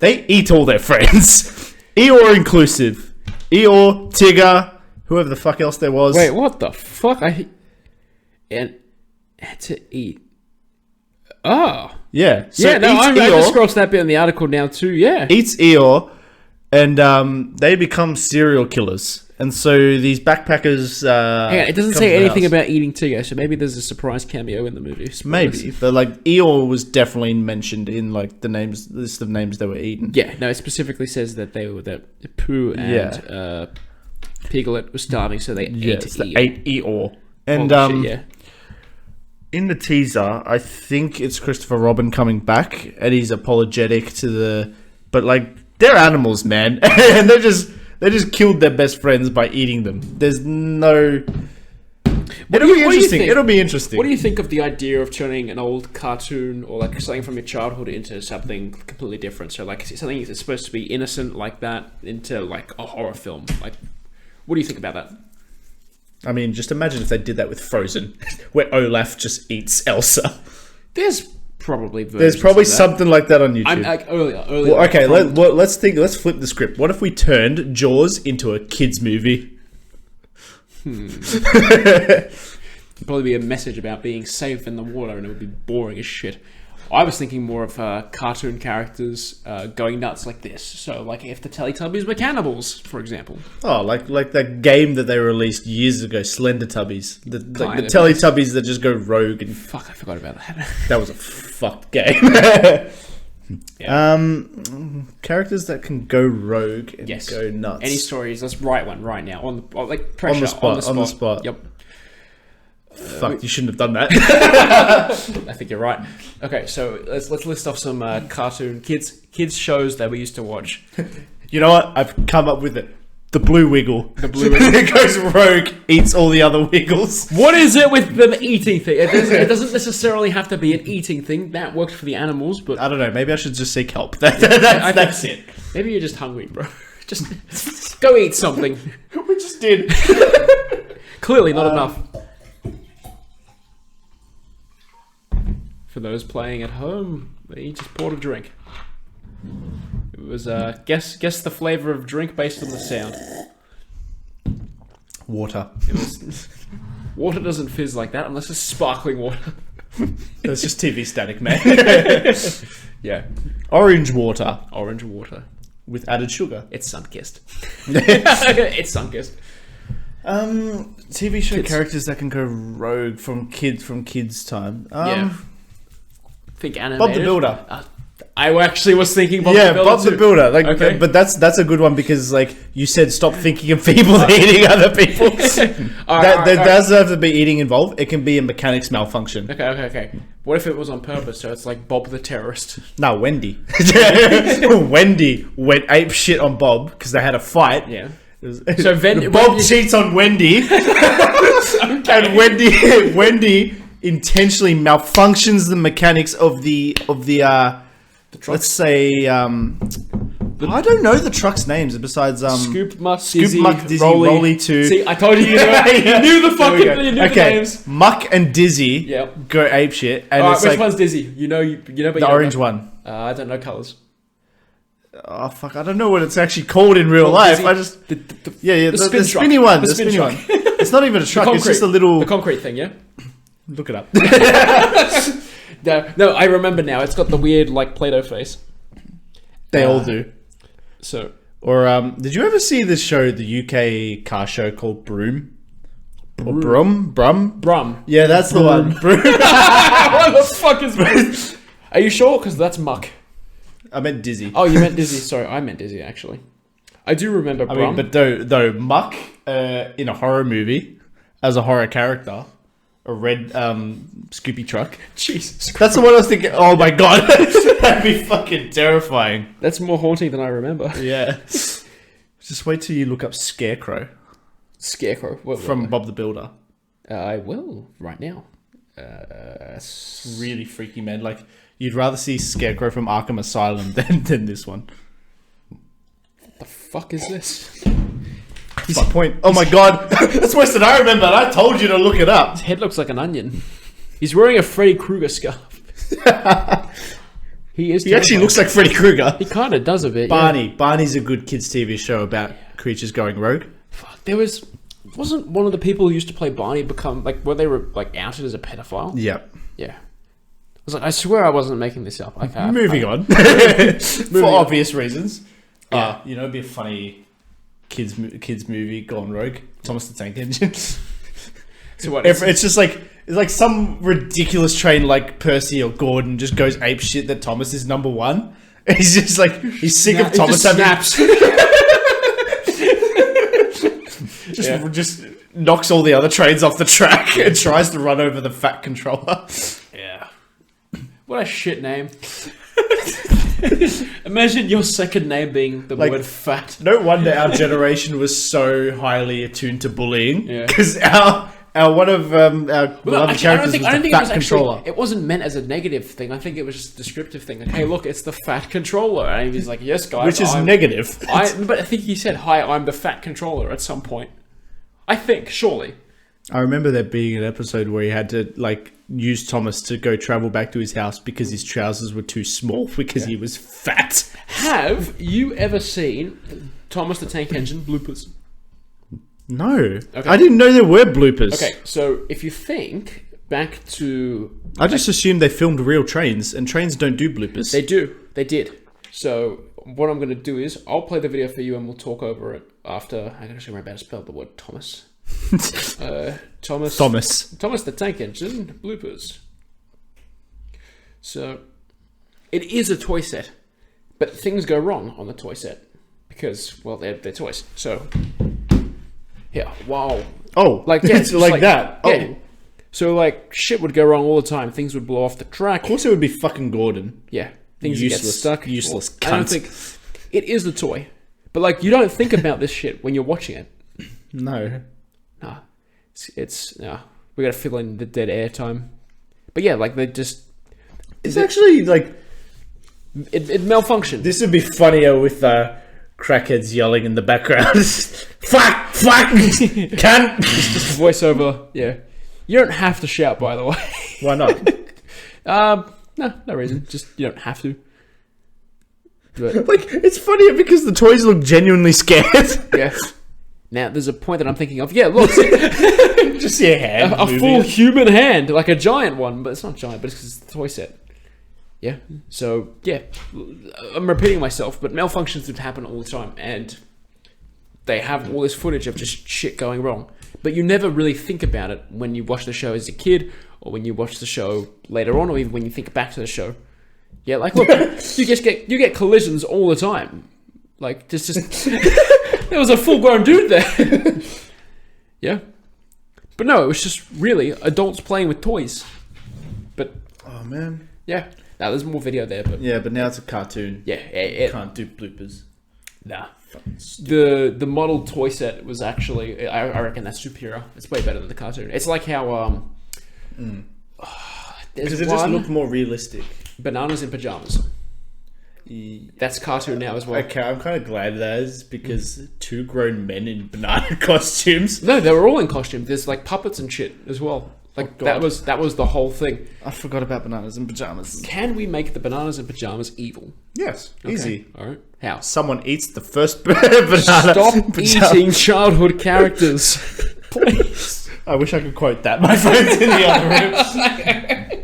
they eat all their friends. Eeyore inclusive. Eeyore, Tigger, whoever the fuck else there was. Wait, what the fuck? And had to eat. Oh. Yeah. So Yeah, no, I eats just Eeyore, scrolled that bit in the article now too, yeah. eats Eeyore, and they become serial killers. And so these backpackers... Hang on, it doesn't come say to the anything house. about eating Tigger, so maybe there's a surprise cameo in the movie. Maybe, but like Eeyore was definitely mentioned in like the list of names they were eaten. Yeah, no, it specifically says that Pooh and Piglet were starving, so they ate Eeyore. Ate Eeyore. And Holy shit, yeah. in the teaser, I think it's Christopher Robin coming back, and he's apologetic to the... But like, they're animals, man, and they just killed their best friends by eating them. There's no... It'll be interesting. It'll be interesting. What do you think of the idea of turning an old cartoon or like something from your childhood into something completely different? So like something that's supposed to be innocent like that into like a horror film. Like, what do you think about that? I mean, just imagine if they did that with Frozen, where Olaf just eats Elsa. There's probably There's probably of that. something like that on YouTube. I'm like earlier. Well, okay, let's think. Let's flip the script. What if we turned Jaws into a kids movie? Probably be a message about being safe in the water, and it would be boring as shit. I was thinking more of cartoon characters going nuts like this. So, like if the Teletubbies were cannibals, for example. Oh, like that game that they released years ago, Slender Tubbies. The Teletubbies that just go rogue and... Fuck, I forgot about that. That was a fucked game. Characters that can go rogue and go nuts. Any stories? Let's write one right now. Like pressure. On the spot. Yep. Fuck, you shouldn't have done that. I think you're right. Okay, so let's list off some cartoon kids shows that we used to watch. You know what? I've come up with it. The Blue Wiggle. The Blue Wiggle. It goes rogue, eats all the other Wiggles. What is it with them eating thing? It doesn't necessarily have to be an eating thing. That worked for the animals, but I don't know. Maybe I should just seek help. I think That's it. Maybe you're just hungry, bro. Just go eat something. We just did. Clearly not enough. For those playing at home, they just poured a drink. It was guess the flavor of drink based on the sound. Water. It was water doesn't fizz like that unless it's sparkling water. That's just TV static, man. Yeah, Orange water orange water. with added sugar. It's sun-kissed. It's sun-kissed. TV show Kids. characters that can go rogue from kids' time. Yeah. Think animated. Bob the Builder. I actually was thinking Bob the Builder. Bob the too. Builder. Like, Okay. but that's a good one because like you said, stop thinking of people eating other people. There doesn't have to be eating involved. It can be a mechanics malfunction. Okay. What if it was on purpose? So it's like Bob the terrorist. No, Wendy. Wendy went ape shit on Bob because they had a fight. Yeah. So Bob cheats on Wendy, and Wendy intentionally malfunctions the mechanics of the let's say I don't know the truck's names besides Scoop, Muck, Dizzy, Rolly 2. See, I told you. You knew the fucking the names. Muck and Dizzy Yep. go ape shit, and All right, it's which like one's Dizzy? You know, but the orange one. I don't know colors. Oh fuck! I don't know what it's actually called in real life. Dizzy, I just the spin spinny truck. one. The The spin spinny truck. one. It's not even a truck. It's just a little. The concrete thing, yeah. Look it up. No, I remember now. It's got the weird like Play-Doh face. They all do. So, Or did you ever see this show, the UK car show called Broom? Brum? Brum. Yeah, that's the one. Broom. What the fuck is this? Are you sure? Because that's muck. I meant Dizzy. Oh, you meant Dizzy. Sorry, I meant Dizzy, actually. I do remember I Brum. mean, but though Muck in a horror movie as a horror character, a red Scoopy truck. Jesus Christ. That's the one I was thinking. Oh my god, that'd be fucking terrifying. That's more haunting than I remember. Yeah. Just wait till you look up Scarecrow Scarecrow. from Bob the Builder. I will right now. Really freaky, man. Like, you'd rather see Scarecrow from Arkham Asylum than this one. What the fuck is this? That's my point. Oh my god, that's worse than I remember. I told you to look it up. His head looks like an onion. He's wearing a Freddy Krueger scarf. He actually looks like Freddy Krueger. He kind of does a bit. Barney. Yeah. Barney's a good kids' TV show about creatures going rogue. Fuck, wasn't one of the people who used to play Barney become were they like outed as a pedophile? Yep. Yeah. I was like, I swear I wasn't making this up. Moving on. For obvious reasons. Yeah. It'd be a funny kids movie gone rogue. Thomas the Tank Engine. So what? It's just like some ridiculous train like Percy or Gordon just goes ape shit that Thomas is number one. He's just like he's sick of Thomas having snaps. just knocks all the other trains off the track and tries to run over the fat controller. Yeah. What a shit name. Imagine your second name being the word fat. No wonder our generation was so highly attuned to bullying. Yeah. Because our one of our beloved characters was the fat controller. It wasn't meant as a negative thing. I think it was just a descriptive thing. Like, hey, look, it's the fat controller. And he was like, yes, guys. Which is negative. But I think he said, hi, I'm the fat controller at some point. I think, surely. I remember there being an episode where he had to use Thomas to go travel back to his house because his trousers were too small because he was fat. Have you ever seen Thomas the Tank Engine bloopers? No. Okay. I didn't know there were bloopers. Okay, so if you think back to... I just assumed they filmed real trains, and trains don't do bloopers. They do. They did. So what I'm going to do is I'll play the video for you and we'll talk over it after... I can actually remember how to spell the word Thomas. Thomas the Tank Engine bloopers. So it is a toy set, but things go wrong on the toy set because, well, they're toys. So yeah, wow. Oh, it's like that. Oh. Yeah. So shit would go wrong all the time. Things would blow off the track. Of course, it would be fucking Gordon. Yeah, things would get stuck. Useless cunt. I don't think it is the toy, but you don't think about this shit when you're watching it. No. Nah, it's we gotta fill in the dead air time. But yeah, they just... It's actually, It malfunctioned. This would be funnier with crackheads yelling in the background. Fuck! Cunt! Just voiceover, yeah. You don't have to shout, by the way. Why not? No reason. Just, you don't have to. But, it's funnier because the toys look genuinely scared. Yeah. Now, there's a point that I'm thinking of. Yeah, look. Just see a hand. A full human hand, like a giant one. But it's not giant, but it's because it's a toy set. Yeah. So, yeah. I'm repeating myself, but malfunctions would happen all the time. And they have all this footage of just shit going wrong. But you never really think about it when you watch the show as a kid, or when you watch the show later on, or even when you think back to the show. Yeah, look, you get collisions all the time. Just there was a full-grown dude there. Yeah. But no, it was just really adults playing with toys. But oh man. Yeah. Now there's more video there, but yeah, but now it's a cartoon. Yeah, it can't do bloopers. Nah. The model toy set was actually, I reckon that's superior. It's way better than the cartoon. It's like how because it just looked more realistic. Bananas in pajamas. That's cartoon now as well. Okay, I'm kind of glad that is because two grown men in banana costumes. No, they were all in costume. There's puppets and shit as well. That was the whole thing. I forgot about bananas in pajamas. Can we make the bananas in pajamas evil? Yes, okay. Easy. All right. How? Someone eats the first banana. Stop eating childhood characters, please. I wish I could quote that. My friend's in the other room.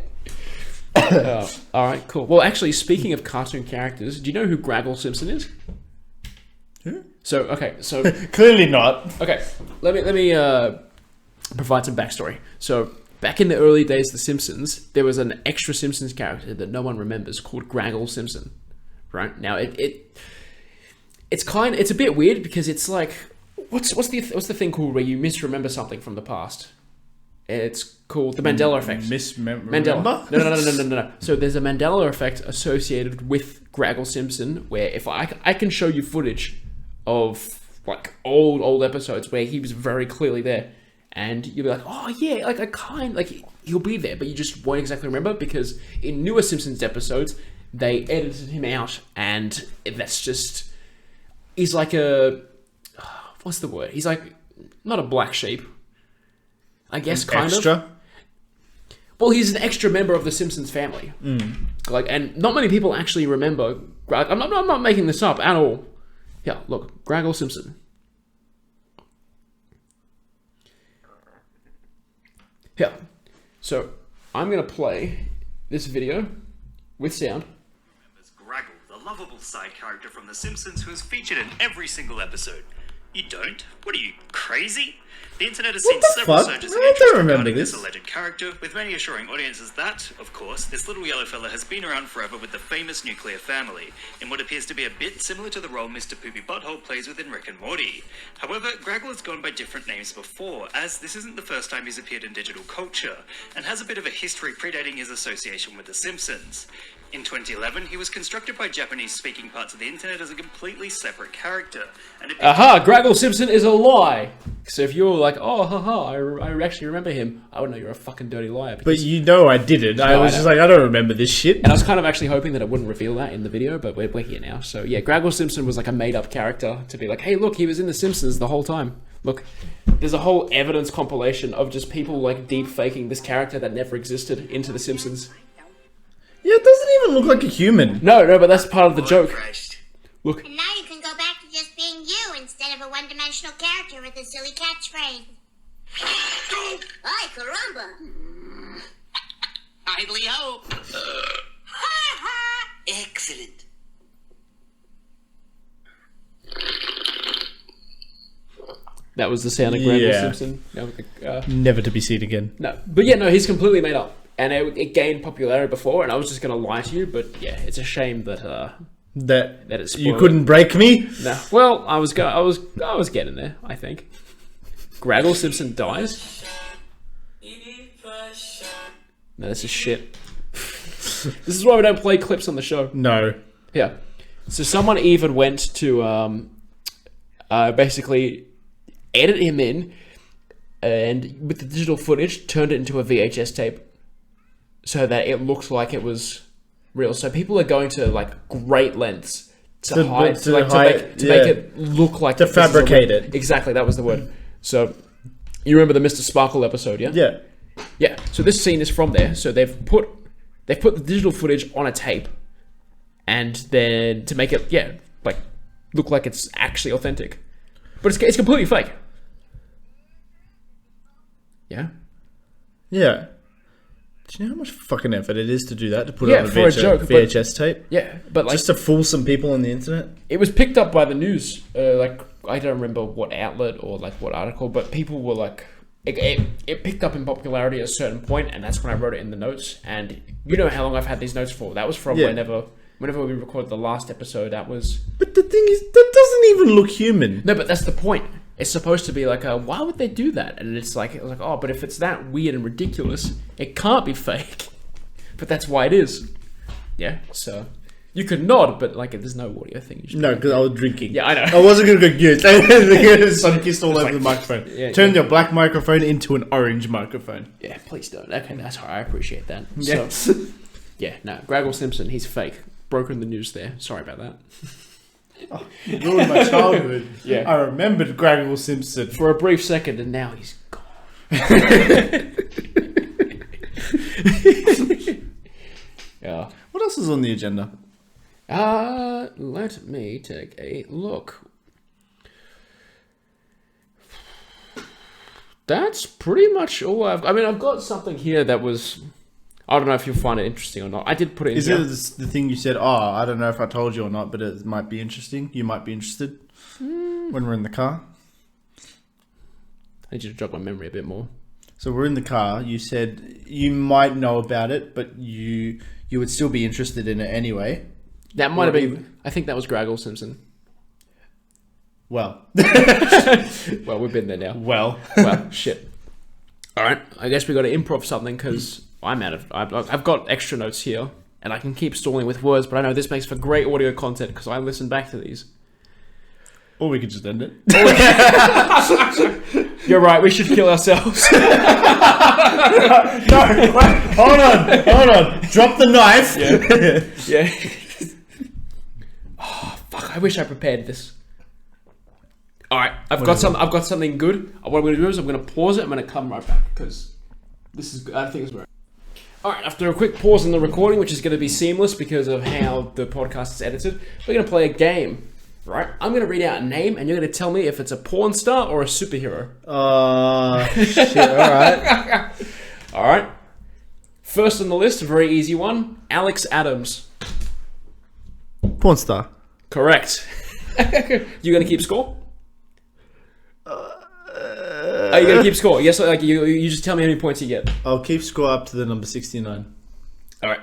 All right, cool. Well, actually, speaking of cartoon characters, do you know who Graggle Simpson is? Who? So clearly not. Okay, let me provide some backstory. So back in the early days of The Simpsons, there was an extra Simpsons character that no one remembers called Graggle Simpson. Right now, it's a bit weird because it's like, what's the thing called where you misremember something from the past? It's called the Mandela effect. Mandela. No. So there's a Mandela effect associated with Graggle Simpson, where if I can show you footage of like old episodes where he was very clearly there, and you'll be like, oh yeah, like he'll be there, but you just won't exactly remember because in newer Simpsons episodes they edited him out, and that's just he's like a what's the word? He's like not a black sheep. I guess kind extra? of. Well, he's an extra member of the Simpsons family. Like, and not many people actually remember. I'm not making this up at all. Yeah, look, Graggle Simpson. Yeah. So I'm gonna play this video with sound. Graggle, the lovable side character from The Simpsons, who is featured in every single episode. You don't? What are you, crazy? The internet has seen several surges in interest regarding this alleged character, with many assuring audiences that, of course, this little yellow fella has been around forever with the famous nuclear family, in what appears to be a bit similar to the role Mr. Poopy Butthole plays within Rick and Morty. However, Graggle has gone by different names before, as this isn't the first time he's appeared in digital culture, and has a bit of a history predating his association with The Simpsons. In 2011, he was constructed by Japanese-speaking parts of the internet as a completely separate character. And Aha! Graggle Simpson is a lie! So if you're like, oh, haha, I actually remember him, I would know you're a fucking dirty liar. But you know I didn't. I was just like, I don't remember this shit. And I was kind of actually hoping that it wouldn't reveal that in the video, but we're here now. So yeah, Graggle Simpson was like a made-up character to be like, hey, look, he was in The Simpsons the whole time. Look, there's a whole evidence compilation of just people like deep-faking this character that never existed into The Simpsons. Yeah, it doesn't even look like a human. No, but that's part of the joke. Look. And now you can go back to just being you instead of a one-dimensional character with a silly catchphrase. Ay, caramba! Idly hope. Ha ha! Excellent. That was the sound of Graggle Simpson. Never to be seen again. No, but yeah, no, he's completely made up. And it gained popularity before, and I was just going to lie to you, but yeah, it's a shame that it's you couldn't break me. No, well, I was getting there. I think Graggle Simpson dies. No, this is shit. This is why we don't play clips on the show. No. Yeah. So someone even went to basically edit him in, and with the digital footage, turned it into a VHS tape. So that it looked like it was real. So people are going to like great lengths to make it look like to fabricate it. Exactly, that was the word. So you remember the Mr. Sparkle episode, yeah? Yeah. Yeah. So this scene is from there. So they've put the digital footage on a tape, and then to make it like look like it's actually authentic, but it's completely fake. Yeah. Yeah. Do you know how much fucking effort it is to do that? To put it on a VHS tape? Yeah, but like... Just to fool some people on the internet? It was picked up by the news. Like, I don't remember what outlet or like what article, but people were like... It picked up in popularity at a certain point, and that's when I wrote it in the notes. And you know how long I've had these notes for. That was from whenever we recorded the last episode, that was... But the thing is, that doesn't even look human. No, but that's the point. It's supposed to be like, why would they do that? And it's like, oh, but if it's that weird and ridiculous, it can't be fake. But that's why it is. Yeah, so you could nod, but like, there's no audio thing. No, because I was drinking. Yeah, I know. I wasn't going to go good. Sun-kissed all over the microphone. Yeah, Turn your black microphone into an orange microphone. Yeah, please don't. Okay, that's all right. I appreciate that. Yeah. So, yeah, no, Graggle Simpson, he's fake. Broken the news there. Sorry about that. Oh, you ruined my childhood. Yeah. I remembered Graggle Simpson. For a brief second, and now he's gone. Yeah. What else is on the agenda? Let me take a look. That's pretty much all I've got something here that was... I don't know if you'll find it interesting or not. I did put it in here. Is it the thing you said, I don't know if I told you or not, but it might be interesting? You might be interested when we're in the car? I need you to jog my memory a bit more. So we're in the car. You said you might know about it, but you would still be interested in it anyway. That might have been... I think that was Graggle Simpson. Well. Well, we've been there now. Well, shit. All right, I guess we got to improv something because I've got extra notes here, and I can keep stalling with words, but I know this makes for great audio content because I listen back to these. or we could just end it. You're right, we should kill ourselves. No, wait, hold on. Drop the knife. Yeah. Oh, fuck, I wish I prepared this. Alright, I've got something good. What I'm going to do is I'm going to pause it. I'm going to come right back because this is. I think it's great. Alright, after a quick pause in the recording, which is going to be seamless because of how the podcast is edited, we're going to play a game. Right? I'm going to read out a name and you're going to tell me if it's a porn star or a superhero. Shit, alright. Alright. First on the list, a very easy one. Alex Adams. Porn star. Correct. You going to keep score? Are you going to keep score? Yes, like you just tell me how many points you get. I'll keep score up to the number 69. Alright.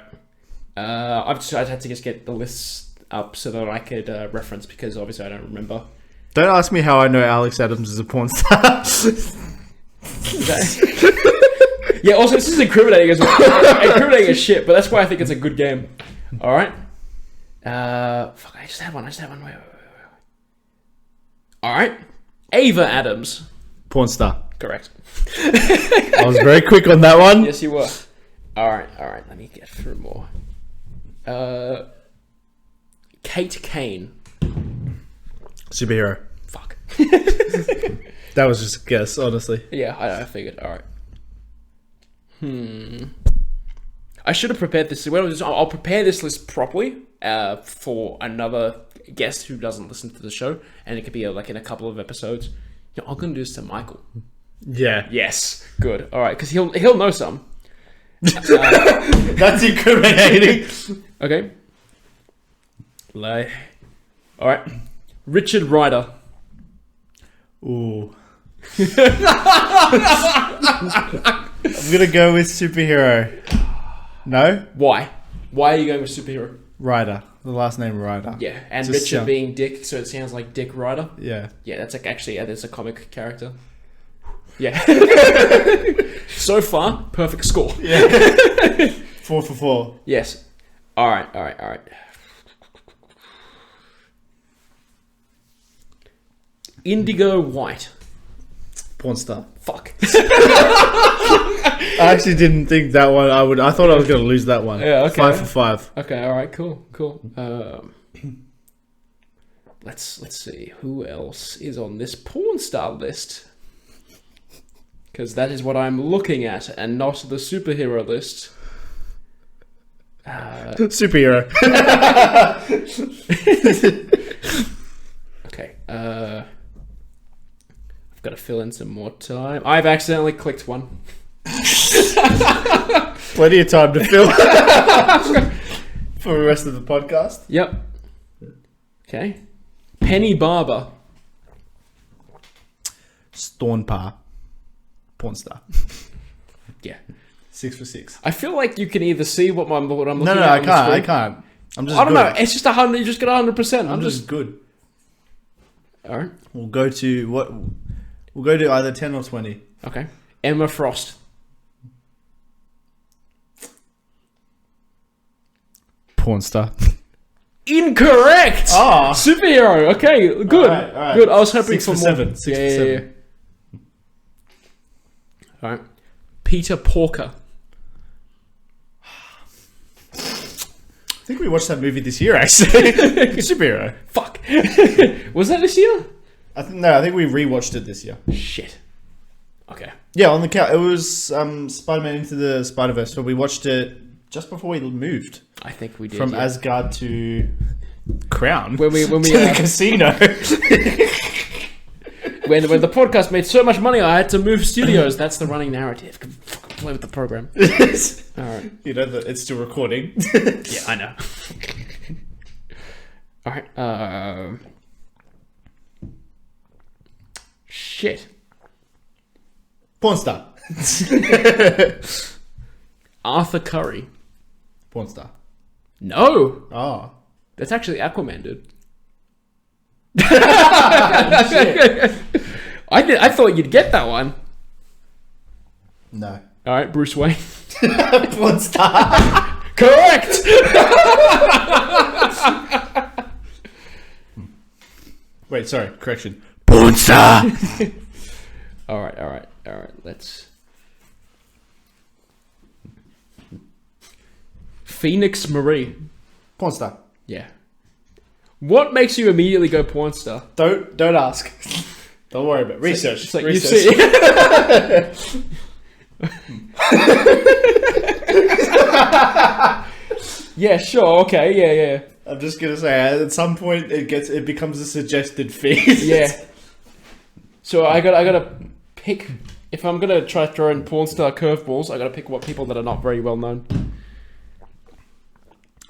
I'd had to just get the lists up so that I could reference because obviously I don't remember. Don't ask me how I know Alex Adams is a porn star. Yeah, also this is incriminating as well. Incriminating as shit, but that's why I think it's a good game. Alright. Fuck, I just had one. Wait. Alright. Ava Adams. Porn star. Correct. I was very quick on that one. Yes, you were. Alright, let me get through more. Kate Kane. Superhero. Fuck. That was just a guess, honestly. Yeah, I figured. Alright. I should have prepared this. I'll prepare this list properly for another guest who doesn't listen to the show, and it could be like in a couple of episodes. You know, I'm going to do this to Michael. Yeah. Yes. Good. Alright, because he'll know some. That's incriminating. Okay. Alright. Richard Ryder. Ooh. I'm gonna go with superhero. No? Why? Why are you going with superhero? Ryder. The last name Ryder. Yeah, and Just Richard being Dick, so it sounds like Dick Ryder. Yeah. Yeah, that's like actually that's a comic character. Yeah. So far, perfect score. Yeah. 4 for 4. Yes. Alright. Indigo White. Porn star. Fuck. I actually didn't think that one I thought I was gonna lose that one. Yeah, okay. 5 for 5. Okay, alright, cool. Let's see. Who else is on this porn star list? Because that is what I'm looking at, and not the superhero list. Superhero. Okay, I've got to fill in some more time. I've accidentally clicked one. Plenty of time to fill for the rest of the podcast. Yep. Okay. Penny Barber. Stornpa. Porn star. Yeah. 6 for 6. I feel like you can either see what I'm looking at. No, I can't. I'm just I don't good. know. It's just 100. You just get 100%. I'm just good. All right. We'll go to what? We'll go to either 10 or 20. Okay. Emma Frost. Porn star. Incorrect. Oh. Superhero. Okay. Good. All right. Good. I was hoping 6 for for more. 7. 6 Yeah. for 7. All right. Peter Porker. I think we watched that movie this year, actually. Superhero. Fuck. Was that this year? I think we rewatched it this year. Shit. Okay. Yeah, on the couch. It was Spider-Man Into the Spider-Verse, but we watched it just before we moved I think we did. from yeah. Asgard to Crown. When we to the casino. when the podcast made so much money, I had to move studios. That's the running narrative. Fucking play with the program. All right. You know that it's still recording. Yeah, I know. All right. Shit. Porn star. Arthur Curry. Porn star. No, Oh. that's actually Aquaman, dude. I thought you'd get that one. No. All right, Bruce Wayne. Porn star. Correct. Wait, sorry. Correction. Porn star. All right. Let's. Phoenix Marie. Porn star. Yeah. What makes you immediately go porn star? Don't ask. Don't worry about it. Research. It's like Research. you see. Yeah, sure, okay, yeah. I'm just gonna say at some point it becomes a suggested feed. Yeah. So I gotta pick, if I'm gonna try to throw in porn star curveballs, I gotta pick what people that are not very well known.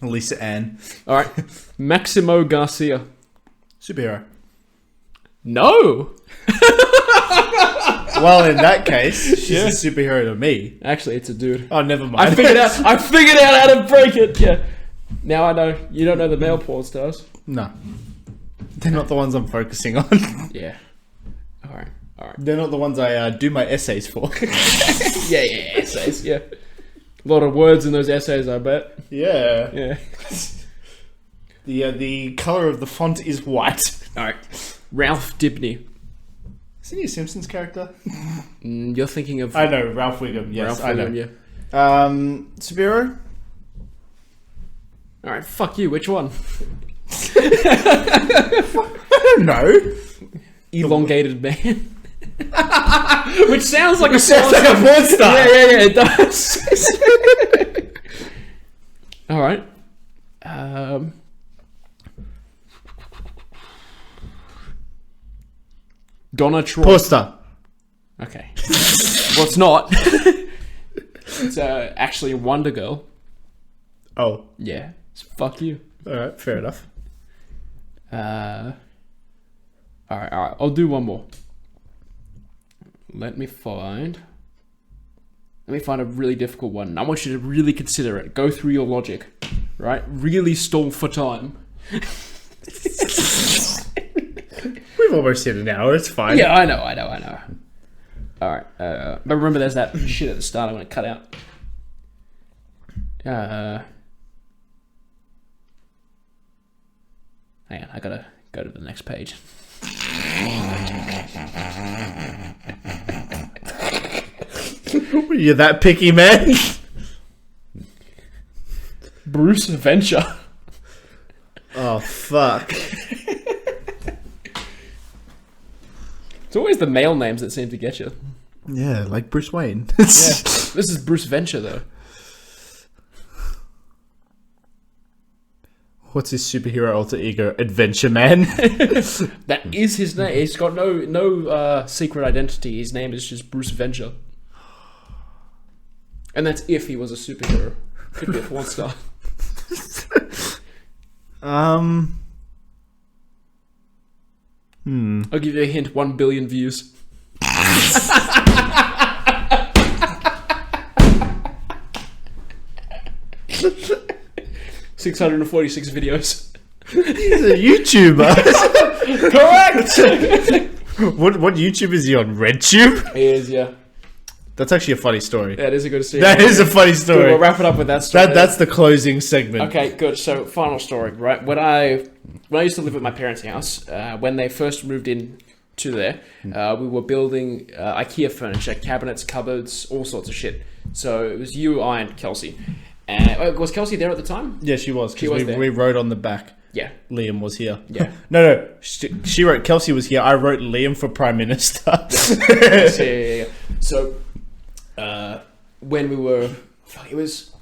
Lisa Ann. Alright. Maximo Garcia. Superhero. No! Well, in that case, she's Yeah. a superhero to me. Actually, it's a dude. Oh, never mind. I figured out how to break it, yeah. Now I know. You don't know the male porn stars. No. They're not the ones I'm focusing on. Yeah. Alright. They're not the ones I do my essays for. Yeah, essays, yeah. A lot of words in those essays, I bet. Yeah. Yeah. The color of the font is white. Alright. Ralph Dibny. Isn't he a Simpsons character? You're thinking of I know, Ralph Wiggum. Yes, Ralph I know. Wiggum, yeah. Superhero? Alright, fuck you, which one? I don't know. Elongated Man. Which sounds like a Sounds like a porn star. Yeah, it does. Alright. Donna Troy. Porn star. Okay. Well, it's not. It's actually Wonder Girl. Oh. Yeah. Fuck you. Alright, fair enough. Alright. I'll do one more. Let me find a really difficult one. I want you to really consider it. Go through your logic. Right? Really stall for time. We've almost hit an hour, it's fine. Yeah, I know. Alright. But remember there's that shit at the start I'm going to cut out. Hang on, I gotta go to the next page. You're that picky, man? Bruce Venture. Oh, fuck. It's always the male names that seem to get you. Yeah, like Bruce Wayne. Yeah. This is Bruce Venture, though. What's his superhero alter ego? Adventure Man? That is his name. He's got no secret identity. His name is just Bruce Venture. And that's if he was a superhero. Could be a porn star. I'll give you a hint. 1 billion views. 646 videos. He's a YouTuber. Correct! What YouTube is he on? RedTube? He is, yeah. That's actually a funny story. That is a good story. That is a funny Good, story. we'll wrap it up with that story. That's the closing segment. Okay, good. So, final story, right? When I used to live at my parents' house, when they first moved in to there, we were building IKEA furniture, cabinets, cupboards, all sorts of shit. So it was you, I, and Kelsey. And was Kelsey there at the time? Yeah, she was. She was there. We wrote on the back. Yeah. Liam was here. Yeah. No. She wrote Kelsey was here. I wrote Liam for Prime Minister. Yeah. So, when we were, it was,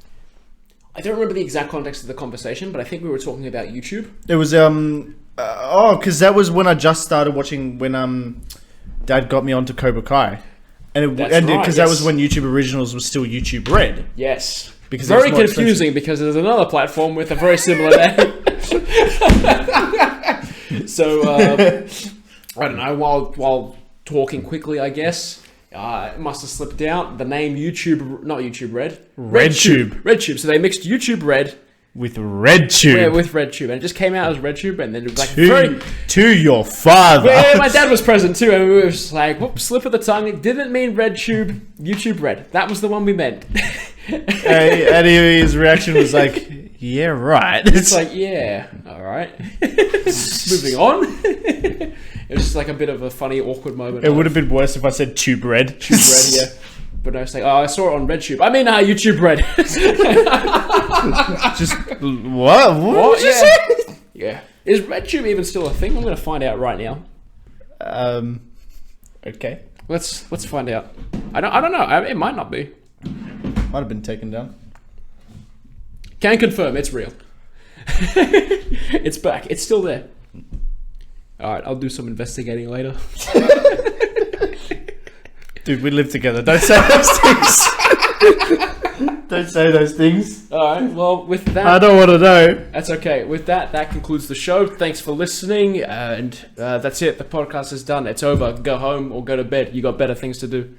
I don't remember the exact context of the conversation, but I think we were talking about YouTube. It was because that was when I just started watching when Dad got me onto Cobra Kai, and That's right, because that was when YouTube Originals was still YouTube Red. Yes. Because very it was more confusing because there's another platform with a very similar name. So I don't know. While talking quickly, I guess It must have slipped out. The name YouTube, not YouTube Red. RedTube. RedTube. So they mixed YouTube Red With RedTube. yeah, with RedTube. And it just came out as RedTube. And then it was like To your father. Yeah, my dad was present too. And we were just like, whoop, slip of the tongue. It didn't mean RedTube, YouTube Red. That was the one we meant. And his reaction was like, yeah, right. It's like, yeah, all right. Moving on. It was just like a bit of a funny, awkward moment. It would have been worse if I said Tube Red. Tube Red, yeah. But I was like, I saw it on RedTube. I mean, YouTube Red. Just, what? What did you say? Yeah. Is RedTube even still a thing? I'm going to find out right now. Okay. Let's find out. I don't know. It might not be. Might have been taken down. Can confirm it's real. It's back. It's still there. All right, I'll do some investigating later. Dude, we live together. Don't say those things. Don't say those things. All right. Well, with that, I don't want to know. that's okay. With that concludes the show. Thanks for listening, and that's it. The podcast is done. It's over. Go home or go to bed. You got better things to do.